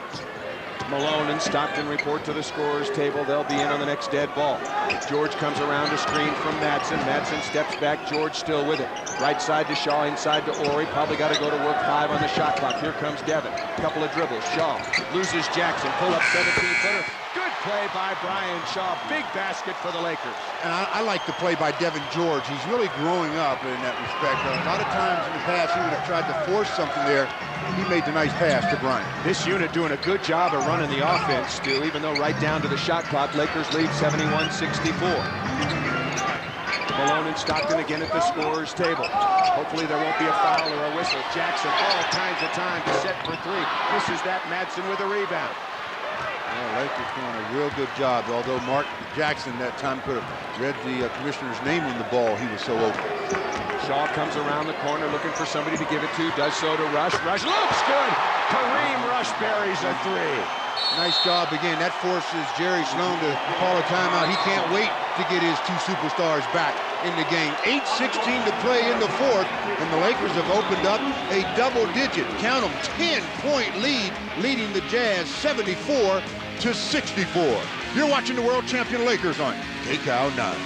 Malone and Stockton report to the scorer's table. They'll be in on the next dead ball. George comes around a screen from Madsen. Madsen steps back. George still with it. Right side to Shaw, inside to Ori. Probably got to go to work 5 on the shot clock. Here comes Devin. Couple of dribbles. Shaw loses Jackson. Pull up 17-footer. Good play by Brian Shaw. Big basket for the Lakers. And I like the play by Devin George. He's really growing up in that respect. A lot of times in the past, he would have tried to force something there. He made the nice pass to Brian. This unit doing a good job of running the offense, Stu, even though right down to the shot clock, Lakers lead 71-64. Malone and Stockton again at the scorer's table. Hopefully there won't be a foul or a whistle. Jackson all kinds of time to set for 3. Misses that. Madsen with a rebound. Well, Lakers doing a real good job, although Mark Jackson that time could have read the commissioner's name on the ball. He was so open. Shaw comes around the corner looking for somebody to give it to. Does so to Rush. Rush looks good. Kareem Rush buries a 3. Nice job again. That forces Jerry Sloan to call a timeout. He can't wait to get his 2 superstars back in the game. 8:16 to play in the 4th, and the Lakers have opened up a double-digit, count them, 10-point lead, leading the Jazz 74-64. You're watching the world champion Lakers on KCAL 9.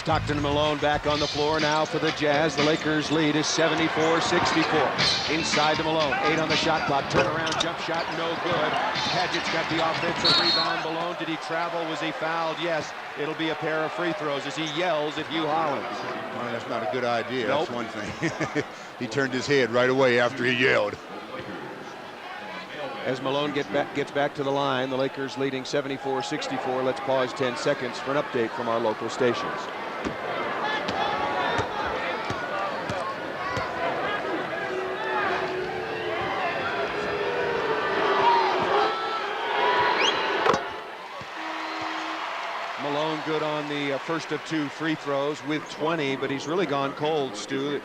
Stockton and Malone back on the floor now for the Jazz. The Lakers lead is 74-64. Inside to Malone, 8 on the shot clock. Turnaround jump shot, no good. Padgett's got the offensive rebound. Malone, did he travel? Was he fouled? Yes. It'll be a pair of free throws as he yells at Hugh Hollins. Well, that's not a good idea. Nope. That's one thing. He turned his head right away after he yelled. As Malone gets back to the line, the Lakers leading 74-64. Let's pause 10 seconds for an update from our local stations. Malone good on the first of 2 free throws with 20, but he's really gone cold, Stu.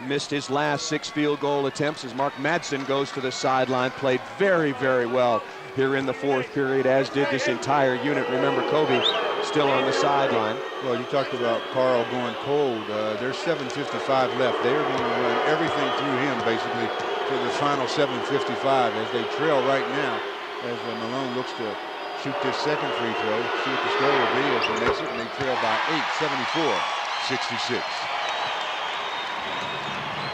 Missed his last 6 field goal attempts as Mark Madsen goes to the sideline. Played very, very well here in the 4th period, as did this entire unit. Remember, Kobe still on the sideline. Well, you talked about Carl going cold. There's 7:55 left. They're going to run everything through him, basically, for the final 7:55 as they trail right now, as Malone looks to shoot this second free throw, see what the score will be if he makes it, and they trail by 8, 74-66.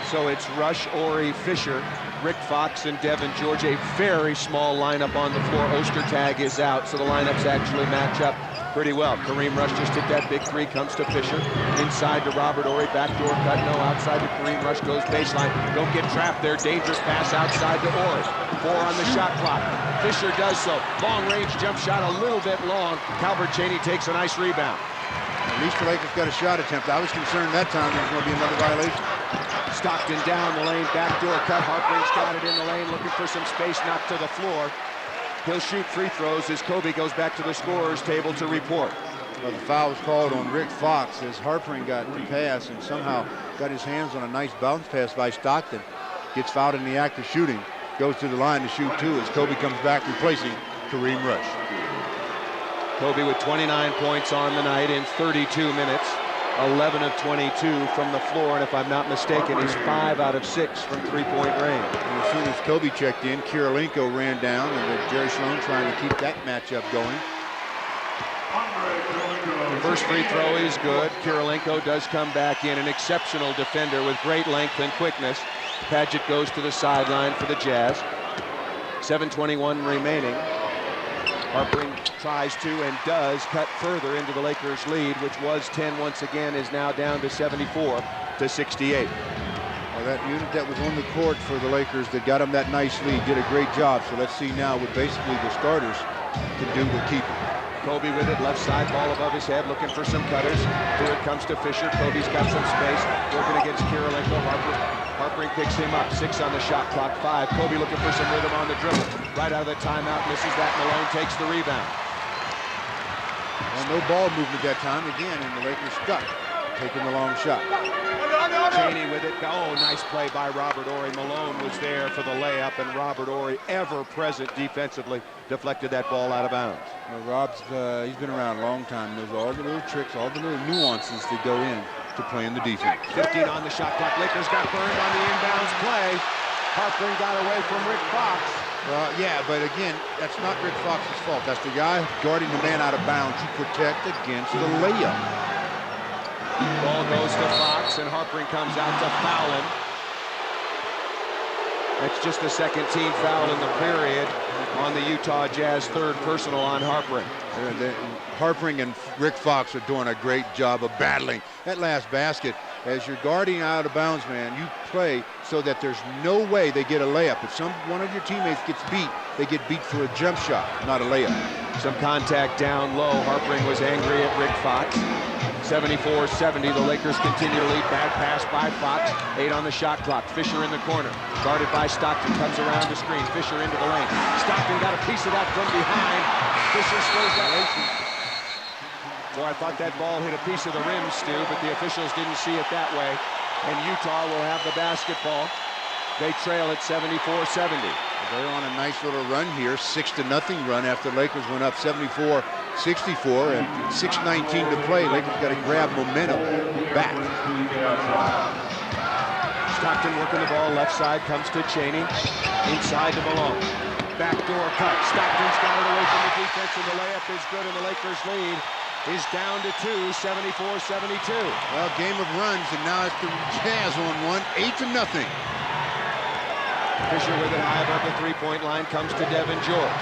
So it's Rush, Ori, Fisher, Rick Fox, and Devin George. A very small lineup on the floor. Ostertag is out, so the lineups actually match up pretty well. Kareem Rush just hit that big 3, comes to Fisher. Inside to Robert Ori, backdoor cut, no. Outside to Kareem Rush, goes baseline. Don't get trapped there. Dangerous pass outside to Ori. 4 on the shot clock. Fisher does so. Long range jump shot, a little bit long. Calbert Chaney takes a nice rebound. At least the Lakers got a shot attempt. I was concerned that time there was going to be another violation. Stockton down the lane, backdoor cut. Harpring's got it in the lane, looking for some space, knocked to the floor. He'll shoot free throws as Kobe goes back to the scorer's table to report. Well, the foul was called on Rick Fox as Harpring got the pass and somehow got his hands on a nice bounce pass by Stockton. Gets fouled in the act of shooting. Goes to the line to shoot 2 as Kobe comes back replacing Kareem Rush. Kobe with 29 points on the night in 32 minutes. 11 of 22 from the floor, and if I'm not mistaken, he's 5 out of 6 from three-point range. And as soon as Kobe checked in, Kirilenko ran down, and Jerry Sloan trying to keep that matchup going. The first free throw is good. Kirilenko does come back in, an exceptional defender with great length and quickness. Padgett goes to the sideline for the Jazz. 7:21 remaining. Harpring tries to and does cut further into the Lakers' lead, which was 10 once again, is now down to 74-68. Well, that unit that was on the court for the Lakers that got them that nice lead did a great job. So let's see now what basically the starters can do to keep it. Kobe with it, left side, ball above his head, looking for some cutters. Here it comes to Fisher. Kobe's got some space, working against Kirilenko. Harpring picks him up. 6 on the shot clock, 5. Kobe looking for some rhythm on the dribble. Right out of the timeout, misses that. Malone takes the rebound. Well, no ball movement that time again, and the Lakers stuck, taking the long shot. Chaney with it. Oh, nice play by Robert Ori. Malone was there for the layup, and Robert Ori, ever present defensively, deflected that ball out of bounds. Well, Rob's, he's been around a long time. Knows all the little tricks, all the little nuances that go in to playing the defense. 15 on the shot clock. Lakers got burned on the inbounds play. Harpring got away from Rick Fox. Well, yeah, but again, that's not Rick Fox's fault. That's the guy guarding the man out of bounds to protect against the layup. Ball goes to Fox, and Harpring comes out to foul him. That's just the second team foul in the period on the Utah Jazz, 3rd personal on Harpring. Harpring and Rick Fox are doing a great job of battling that last basket. As you're guarding out of bounds, man, you play so that there's no way they get a layup. If one of your teammates gets beat, they get beat for a jump shot, not a layup. Some contact down low. Harpring was angry at Rick Fox. 74-70, the Lakers continue to lead. Bad pass by Fox. 8 on the shot clock. Fisher in the corner. Guarded by Stockton. Comes around the screen. Fisher into the lane. Stockton got a piece of that from behind. Fisher slows that. Boy, I thought that ball hit a piece of the rim, Stu, but the officials didn't see it that way. And Utah will have the basketball. They trail at 74-70. They're on a nice little run here, 6-0 run after the Lakers went up 74-64 and 6:19 to play. Lakers got to grab momentum back. Stockton working the ball left side, comes to Chaney. Inside to Malone. Backdoor cut. Stockton's got it away from the defense, and the layup is good, and the Lakers lead is down to 2, 74-72. Well, game of runs, and now it's the Jazz on one, 8-0. Fisher with it high above the three-point line, comes to Devin George.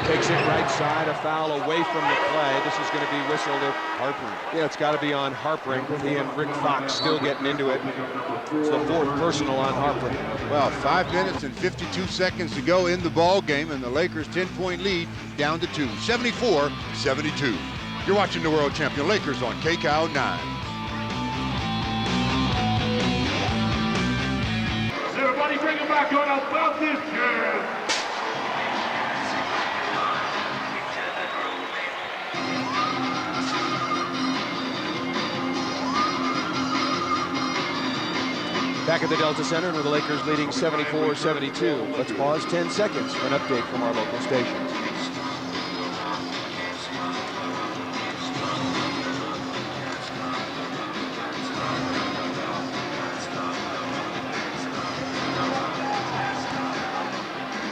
Takes it right side, a foul away from the play. This is going to be whistled at Harpering. Yeah, it's got to be on Harpering. He and Rick Fox still getting into it. It's the fourth personal on Harpering. Well, 5 minutes and 52 seconds to go in the ball game, and the Lakers 10-point lead down to 2, 74-72. You're watching the world champion Lakers on KCOW 9. Everybody bring it back on about this Jazz. Back at the Delta Center with the Lakers leading 74-72. Let's pause 10 seconds for an update from our local stations.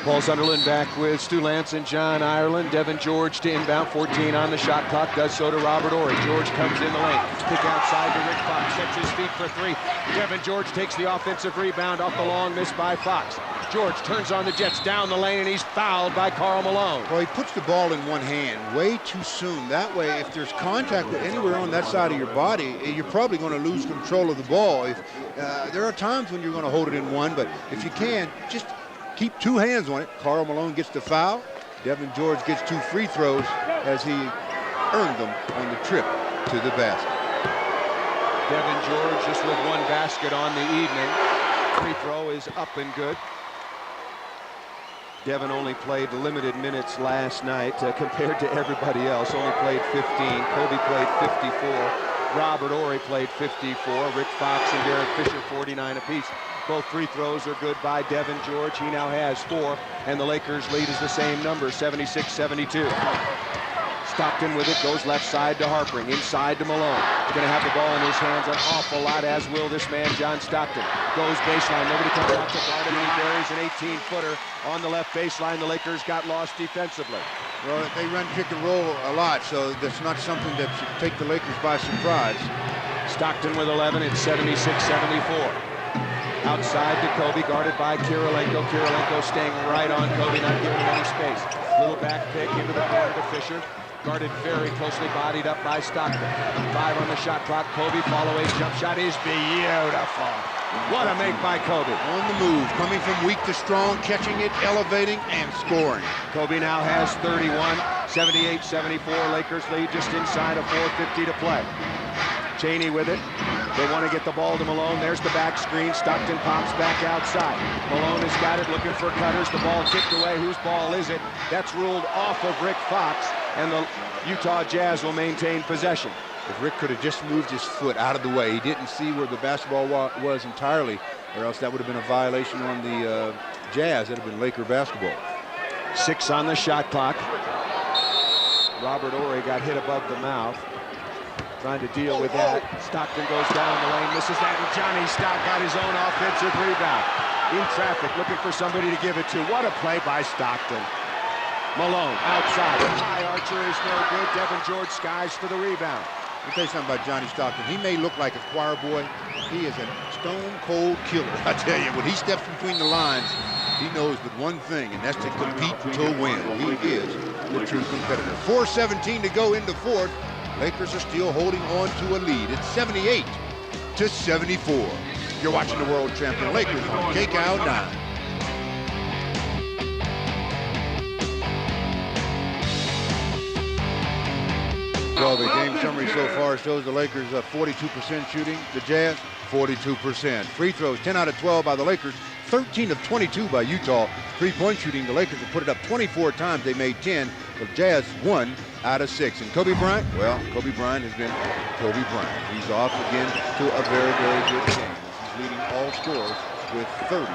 Paul Sunderland back with Stu Lance and John Ireland. Devin George to inbound, 14 on the shot clock, does so to Robert Horry. George comes in the lane, kick outside to Rick Fox, sets his feet for 3. Devin George takes the offensive rebound off the long miss by Fox. George turns on the Jets down the lane, and he's fouled by Karl Malone. Well, he puts the ball in one hand way too soon. That way, if there's contact anywhere on that side of your body, you're probably going to lose control of the ball. There are times when you're going to hold it in one, but if you can, just keep 2 hands on it. Karl Malone gets the foul. Devin George gets 2 free throws as he earned them on the trip to the basket. Devin George just with 1 basket on the evening. Free throw is up and good. Devin only played limited minutes last night compared to everybody else. Only played 15. Kobe played 54. Robert Horry played 54. Rick Fox and Derek Fisher 49 apiece. Both free throws are good by Devin George. He now has 4, and the Lakers lead is the same number, 76-72. Stockton with it, goes left side to Harpering, inside to Malone. Going to have the ball in his hands an awful lot, as will this man, John Stockton. Goes baseline, nobody comes out to guard him, and he buries an 18-footer on the left baseline. The Lakers got lost defensively. Well, they run pick and roll a lot, so that's not something that should take the Lakers by surprise. Stockton with 11, it's 76-74. Outside to Kobe, guarded by Kirilenko. Kirilenko staying right on Kobe, not giving him any space. Little back pick into the corner to Fisher. Guarded very closely, bodied up by Stockton. 5 on the shot clock. Kobe, follow-away jump shot is beautiful. What a make by Kobe. On the move, coming from weak to strong, catching it, elevating, and scoring. Kobe now has 31, 78-74. Lakers lead just inside of 4:50 to play. Cheney with it. They want to get the ball to Malone. There's the back screen. Stockton pops back outside. Malone has got it, looking for cutters. The ball kicked away. Whose ball is it? That's ruled off of Rick Fox, and the Utah Jazz will maintain possession. If Rick could have just moved his foot out of the way, he didn't see where the basketball was entirely, or else that would have been a violation on the Jazz. That would have been Laker basketball. 6 on the shot clock. Robert Horry got hit above the mouth. Trying to deal with that. Stockton goes down the lane, misses that, and Johnny Stout got his own offensive rebound. In traffic, looking for somebody to give it to. What a play by Stockton. Malone outside. High archer is no good. Devin George skies for the rebound. Let me tell you something about Johnny Stockton. He may look like a choir boy. He is a stone-cold killer. I tell you, when he steps between the lines, he knows but one thing, and that's to compete to win. He is the true competitor. 4:17 to go into fourth. Lakers are still holding on to a lead. It's 78-74. You're watching the world champion Lakers on KCOW 9. Well, the game summary so far shows the Lakers 42% shooting, the Jazz 42%. Free throws 10 out of 12 by the Lakers, 13 of 22 by Utah. Three-point shooting, the Lakers have put it up 24 times. They made 10. The Jazz 1 out of 6. And Kobe Bryant, well, Kobe Bryant has been Kobe Bryant. He's off again to a very, very good game. He's leading all scorers with 32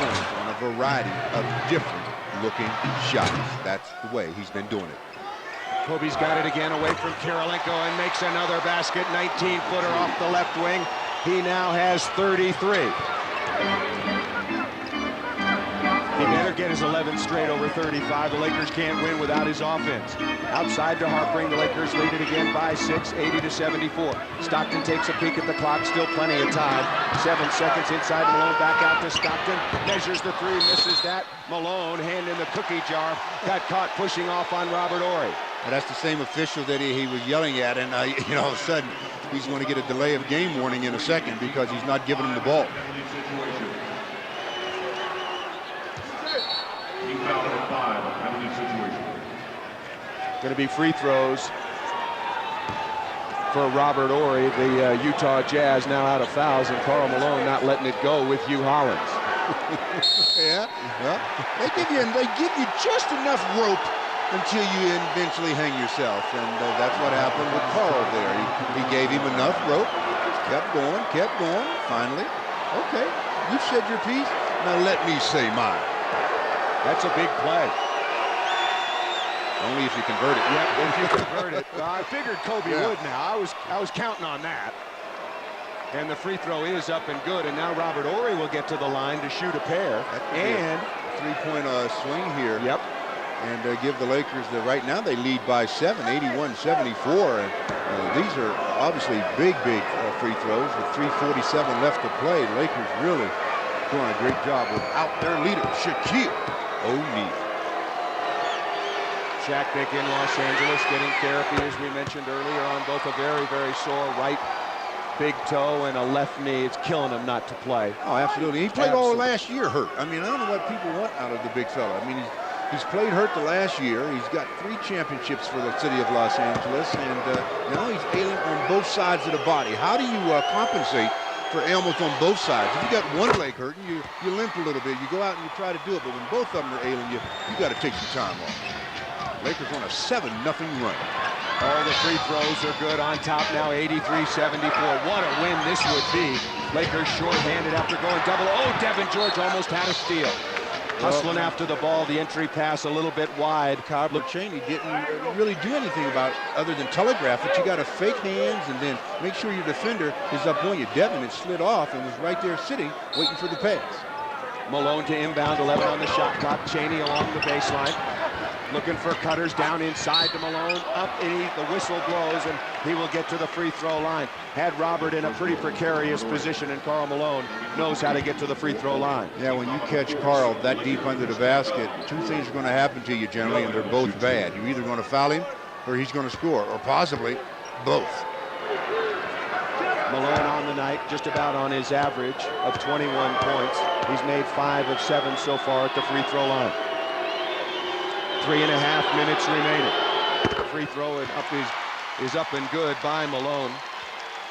points on a variety of different looking shots. That's the way he's been doing it. Kobe's got it again away from Kirilenko and makes another basket. 19-footer off the left wing. He now has 33. He better get his 11th straight over 35. The Lakers can't win without his offense. Outside to Harpring, the Lakers lead it again by 6, 80-74. Stockton takes a peek at the clock, still plenty of time. 7 seconds inside Malone, back out to Stockton. Measures the three, misses that. Malone, hand in the cookie jar, got caught pushing off on Robert Horry. And that's the same official that he was yelling at, and you know, all of a sudden, he's going to get a delay of game warning in a second because he's not giving him the ball. Going to be free throws for Robert Horry. The Utah Jazz now out of fouls, and Karl Malone not letting it go with Hugh Hollins. Yeah, well, they give you just enough rope until you eventually hang yourself, and that's what happened with Karl there. He gave him enough rope, kept going. Finally, okay, you've said your piece. Now let me say mine. That's a big play. Only if you convert it. Yep, if you convert it. I figured Kobe would now. I was counting on that. And the free throw is up and good. And now Robert Horry will get to the line to shoot a pair. And three-point swing here. Yep. And give the Lakers right now they lead by 7, 81-74. And these are obviously big free throws with 3:47 left to play. The Lakers really doing a great job without their leader, Shaquille O'Neal. Shaq back in Los Angeles getting therapy, as we mentioned earlier, on both a very, very sore right big toe and a left knee. It's killing him not to play. Oh, absolutely. He played all last year hurt. I mean, I don't know what people want out of the big fella. I mean, he's played hurt the last year. He's got 3 championships for the city of Los Angeles, and now he's ailing on both sides of the body. How do you compensate for ailments on both sides? If you got one leg hurting, you limp a little bit. You go out and you try to do it, but when both of them are ailing you got to take some time off. Lakers on a 7-0 run. All the free throws are good. On top now, 83-74. What a win this would be. Lakers short-handed after going double. Oh, Devin George almost had a steal. Hustling after the ball, the entry pass a little bit wide. Cobbler Cheney didn't really do anything about it other than telegraph it. You got to fake hands and then make sure your defender is up on you. Devin had slid off and was right there sitting, waiting for the pass. Malone to inbound, 11 on the shot clock. Cheney along the baseline. Looking for cutters down inside to Malone. Up, and the whistle blows, and he will get to the free throw line. Had Robert in a pretty precarious position, and Karl Malone knows how to get to the free throw line. Yeah, when you catch Karl that deep under the basket, 2 things are going to happen to you generally, and they're both bad. You're either going to foul him, or he's going to score, or possibly both. Malone on the night, just about on his average of 21 points. He's made 5 of 7 so far at the free throw line. 3.5 minutes remaining. Free throw is up and good by Malone,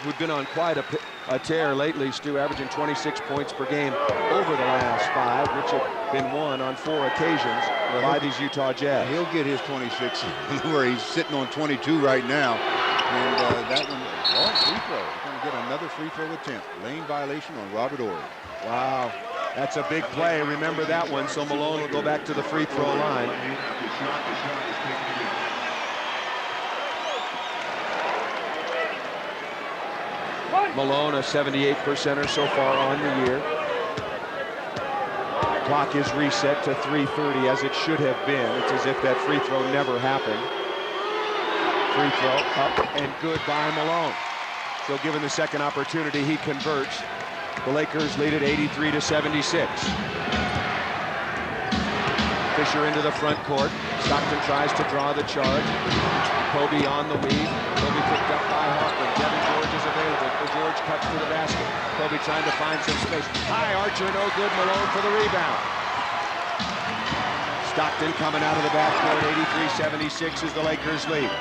who'd been on quite a tear lately, Stu, averaging 26 points per game over the last 5, which have been won on 4 occasions by these Utah Jazz. He'll get his 26 where he's sitting on 22 right now. And that one, long free throw. He's going to get another free throw attempt. Lane violation on Robert Horry. Wow. That's a big play. Remember that one. So Malone will go back to the free throw line. Malone, a 78%er so far on the year. Clock is reset to 3:30 as it should have been. It's as if that free throw never happened. Free throw up and good by Malone. So given the second opportunity, he converts. The Lakers lead at 83-76. Fisher into the front court. Stockton tries to draw the charge. Kobe on the weave. Kobe picked up by Harpring. Devin George is available. George cuts to the basket. Kobe trying to find some space. High archer, no good. Malone for the rebound. Stockton coming out of the backcourt. 83-76 is the Lakers lead.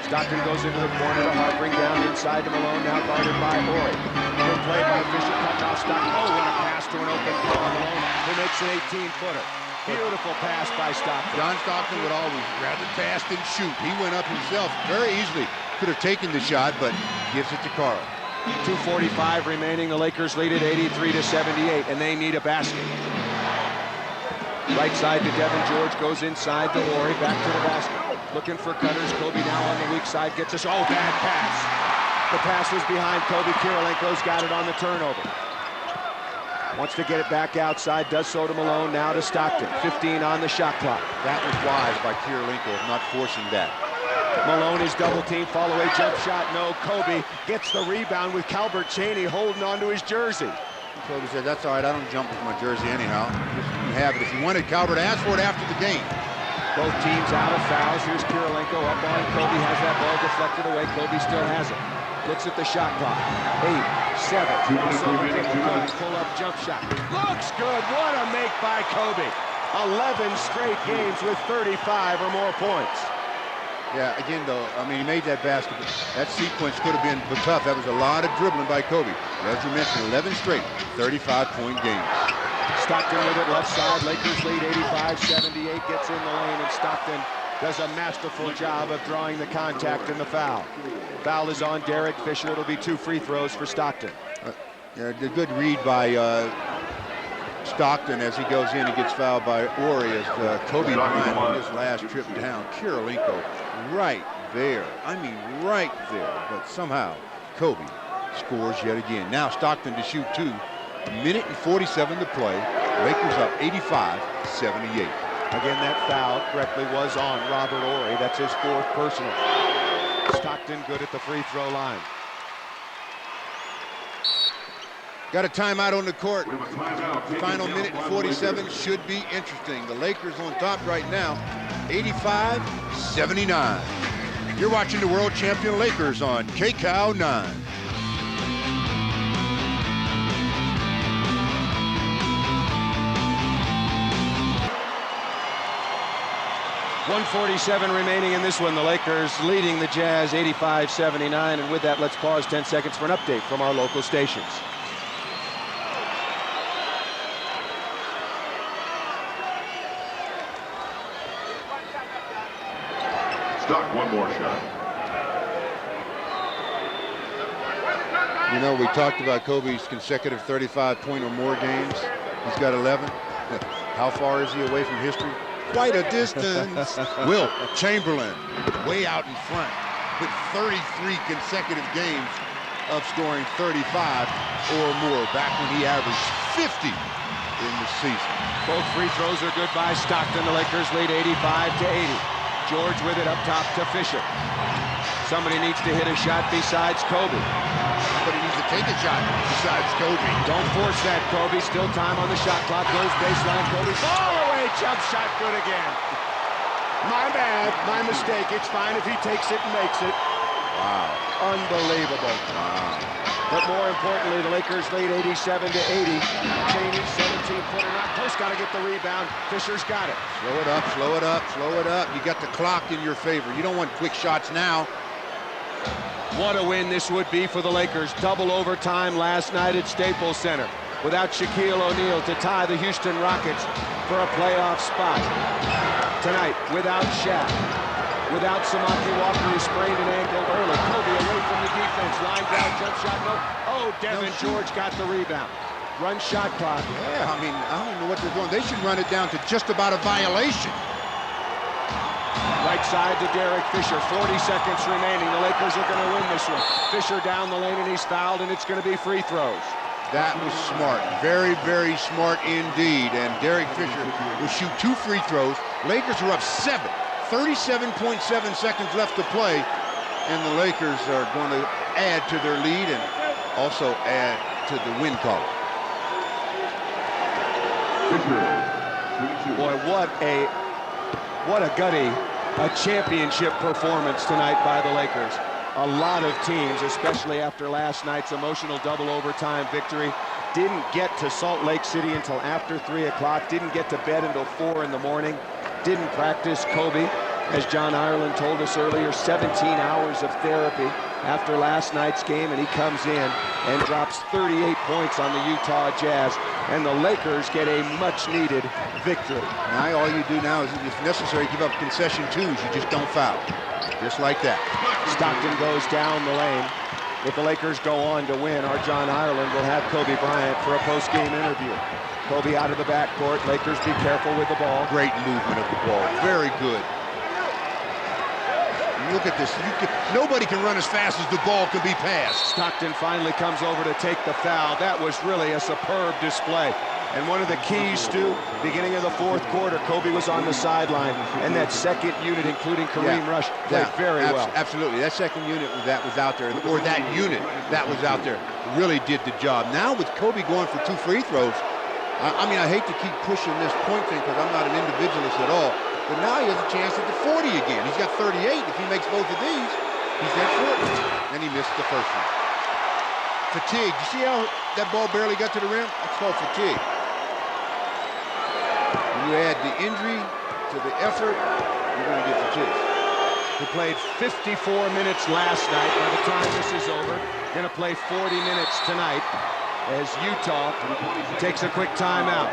Stockton goes into the corner to Harpring, down inside to Malone, now guarded by Horry. Good play by Fisher, cut off Stockton. Oh, what a pass to an open floor. Malone, who makes an 18-footer. Beautiful pass by Stockton. John Stockton would always rather pass than shoot. He went up himself very easily. Could have taken the shot, but gives it to Karl. 2:45 remaining. The Lakers lead at 83-78, and they need a basket. Right side to Devin George, goes inside to Horry, back to the basket. Looking for cutters. Kobe now on the weak side, gets us. Oh, bad pass. The pass was behind Kobe. Kirilenko's got it on the turnover. Wants to get it back outside, does so to Malone, now to Stockton. 15 on the shot clock. That was wise by Kirilenko of not forcing that. Malone is double teamed, fall away jump shot, no. Kobe gets the rebound with Calbert Cheaney holding onto his jersey. Kobe said, that's all right, I don't jump with my jersey anyhow. Just you have it. If you wanted Calbert, ask for it after the game. Both teams out of fouls. Here's Kirilenko up on Kobe, has that ball deflected away. Kobe still has it. Looks at the shot clock. 8, 7. Kobe pull-up jump shot. Looks good. What a make by Kobe. 11 straight games with 35 or more points. Yeah, again, though, I mean, he made that basket. That sequence could have been tough. That was a lot of dribbling by Kobe. As you mentioned, 11 straight, 35-point games. Stockton with it left side. Lakers lead 85-78. Gets in the lane, and Stockton does a masterful job of drawing the contact and the foul. Foul is on Derek Fisher. It'll be 2 free throws for Stockton. Yeah, a good read by Stockton as he goes in and gets fouled by Ori as Kobe Bryant on his last trip down. Kirilenko right there. I mean, right there. But somehow, Kobe scores yet again. Now Stockton to shoot 2. Minute and 47 to play. Lakers up 85-78. Again, that foul correctly was on Robert Horry. That's his 4th personal. Stockton good at the free throw line. Got a timeout on the court. Final minute and 47 should be interesting. The Lakers on top right now, 85-79. You're watching the world champion Lakers on KCAL 9. 1:47 remaining in this one. The Lakers leading the Jazz 85-79. And with that, let's pause 10 seconds for an update from our local stations. Stock one more shot. You know, we talked about Kobe's consecutive 35-point or more games. He's got 11. How far is he away from history? Quite a distance. Wilt Chamberlain way out in front with 33 consecutive games of scoring 35 or more back when he averaged 50 in the season. Both free throws are good by Stockton. The Lakers lead 85-80. George with it up top to Fisher. Somebody needs to hit a shot besides Kobe. Somebody needs to take a shot besides Kobe. Don't force that, Kobe. Still time on the shot clock. Goes baseline. Kobe fall away. Jump shot good again. My bad. My mistake. It's fine if he takes it and makes it. Wow. Unbelievable. Wow. But more importantly, the Lakers lead 87-80. Cheaney, 17-footer, not close. Got to get the rebound. Fisher's got it. Slow it up, slow it up, slow it up. You got the clock in your favor. You don't want quick shots now. What a win this would be for the Lakers. Double overtime last night at Staples Center. Without Shaquille O'Neal to tie the Houston Rockets for a playoff spot. Tonight, without Shaq. Without Samaki Walker, who sprained an ankle early. Kobe away from the defense. Line down, jump shot, no. Oh, Devin George got the rebound. Run shot clock. Yeah, I mean, I don't know what they're doing. They should run it down to just about a violation. Right side to Derek Fisher. 40 seconds remaining. The Lakers are going to win this one. Fisher down the lane, and he's fouled, and it's going to be free throws. That was smart. Very, very smart indeed. And Derek Fisher will shoot 2 free throws. Lakers are up 7. 37.7 seconds left to play. And the Lakers are going to add to their lead and also add to the win column. Boy, what a gutty, a championship performance tonight by the Lakers. A lot of teams, especially after last night's emotional double overtime victory, didn't get to Salt Lake City until after 3 o'clock, didn't get to bed until 4 in the morning, didn't practice. Kobe, as John Ireland told us earlier, 17 hours of therapy after last night's game, and he comes in and drops 38 points on the Utah Jazz, and the Lakers get a much-needed victory. Now all you do now is, if necessary, give up concession twos. You just don't foul. Just like that. Stockton goes down the lane. If the Lakers go on to win, our John Ireland will have Kobe Bryant for a post-game interview. Kobe out of the backcourt. Lakers be careful with the ball. Great movement of the ball. Very good. Look at this. Nobody can run as fast as the ball can be passed. Stockton finally comes over to take the foul. That was really a superb display. And one of the keys, Stu, beginning of the fourth quarter, Kobe was on the sideline, and that second unit, including Kareem Rush, played very well. Absolutely. That second unit that was out there, or that unit that was out there, really did the job. Now with Kobe going for 2 free throws, I mean, I hate to keep pushing this point thing because I'm not an individualist at all, but now he has a chance at the 40 again. He's got 38. If he makes both of these, he's at 40. And he missed the first one. Fatigue. You see how that ball barely got to the rim? That's called fatigue. When you add the injury to the effort, you're going to get fatigue. He played 54 minutes last night. By the time this is over, going to play 40 minutes tonight as Utah takes a quick timeout.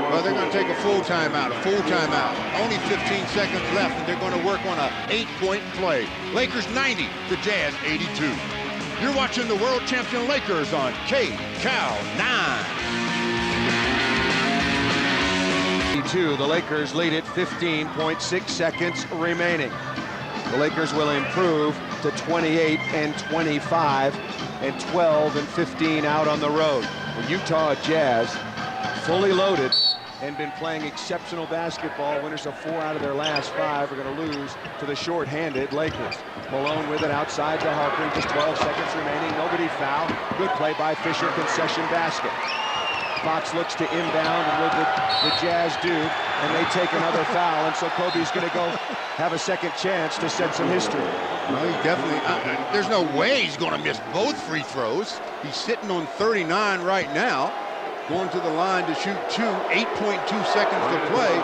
Well, they're going to take a full timeout, Only 15 seconds left, and they're going to work on a 8-point play. Lakers 90, the Jazz 82. You're watching the world champion Lakers on KCAL 9. The Lakers lead it, 15.6 seconds remaining. The Lakers will improve to 28 and 25 and 12 and 15 out on the road. The Utah Jazz, fully loaded and been playing exceptional basketball. Winners of 4 out of their last 5 are going to lose to the short-handed Lakers. Malone with it outside to Harper, just 12 seconds remaining. Nobody foul. Good play by Fisher, concession basket. Fox looks to inbound, and what the Jazz do, and they take another foul, and so Kobe's going to go have a second chance to set some history. Well, he definitely, there's no way he's going to miss both free throws. He's sitting on 39 right now, going to the line to shoot 2, 8.2 seconds to play,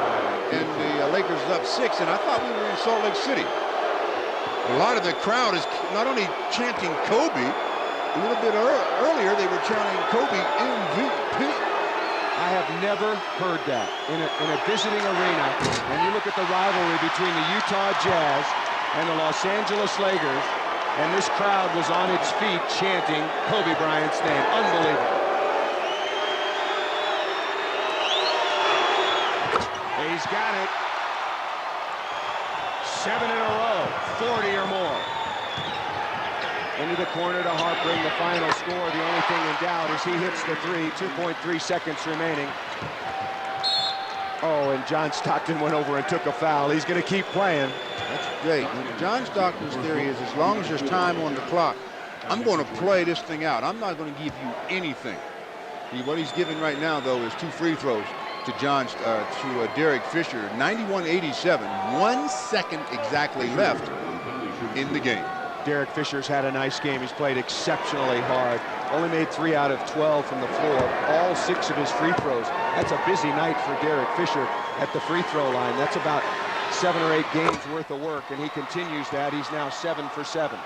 and the Lakers is up 6, and I thought we were in Salt Lake City. A lot of the crowd is not only chanting Kobe, a little bit earlier they were chanting Kobe MVP. I have never heard that in a visiting arena. And you look at the rivalry between the Utah Jazz and the Los Angeles Lakers, and this crowd was on its feet chanting Kobe Bryant's name. Unbelievable. He's got it. 7 in a row, 40 or more. Into the corner to Harper, the final score. The only thing in doubt is he hits the 3, 2.3 seconds remaining. Oh, and John Stockton went over and took a foul. He's going to keep playing. That's great. John Stockton's theory is as long as there's time on the clock, I'm going to play this thing out. I'm not going to give you anything. What he's giving right now, though, is 2 free throws to Derek Fisher. 91-87, 1 second exactly left in the game. Derek Fisher's had a nice game. He's played exceptionally hard. Only made 3 out of 12 from the floor. All 6 of his free throws. That's a busy night for Derek Fisher at the free throw line. That's about 7 or 8 games worth of work, and he continues that. He's now 7 for 7.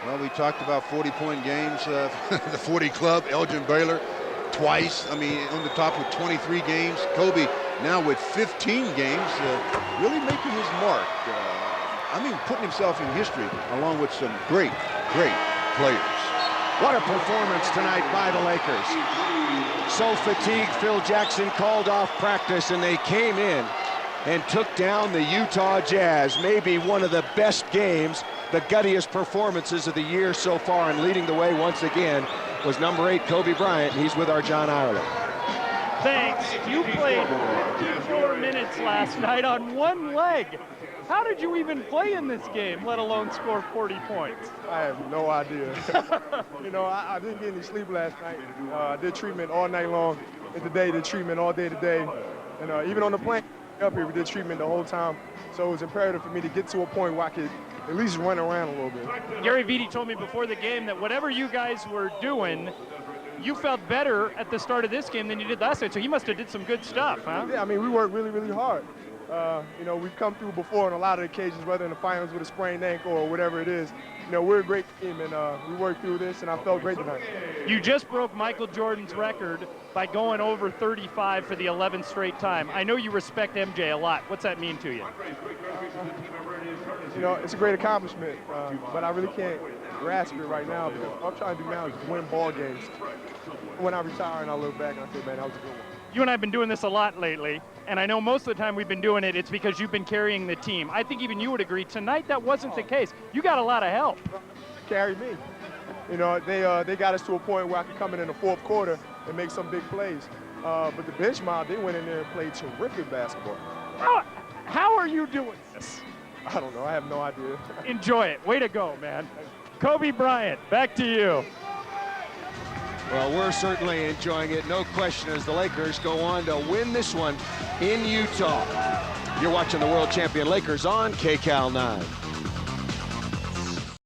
Well, we talked about 40-point games. The 40 club, Elgin Baylor, twice. I mean, on the top with 23 games. Kobe now with 15 games, really making his mark. Putting himself in history along with some great players. What a performance tonight by the Lakers. So fatigued, Phil Jackson called off practice, and they came in and took down the Utah Jazz. Maybe one of the best games, the guttiest performances of the year so far, and leading the way once again was number 8, Kobe Bryant. He's with our John Ireland. Thanks. You played 4 minutes last night on one leg. How did you even play in this game, let alone score 40 points? I have no idea. I didn't get any sleep last night. I did treatment all night long. Today, did treatment all day today. And even on the plane up here, we did treatment the whole time. So it was imperative for me to get to a point where I could at least run around a little bit. Gary Vitti told me before the game that whatever you guys were doing, you felt better at the start of this game than you did last night. So you must have did some good stuff, huh? Yeah, we worked really, really hard. We've come through before on a lot of occasions, whether in the finals with a sprained ankle or whatever it is. We're a great team, and we worked through this, and I felt great tonight. You just broke Michael Jordan's record by going over 35 for the 11th straight time. I know you respect MJ a lot. What's that mean to you? It's a great accomplishment, but I really can't grasp it right now because what I'm trying to do now is win ball games. When I retire and I look back and I say, man, that was a good one. you and I have been doing this a lot lately, and I know most of the time we've been doing it, it's because you've been carrying the team. I think even you would agree. Tonight, that wasn't the case. You got a lot of help. Carry me. You know, they got us to a point where I could come in the fourth quarter and make some big plays. But the bench mob, they went in there and played terrific basketball. How are you doing this? I don't know. I have no idea. Enjoy it. Way to go, man. Kobe Bryant, back to you. Well, we're certainly enjoying it, no question, as the Lakers go on to win this one in Utah. You're watching the world champion Lakers on KCAL 9.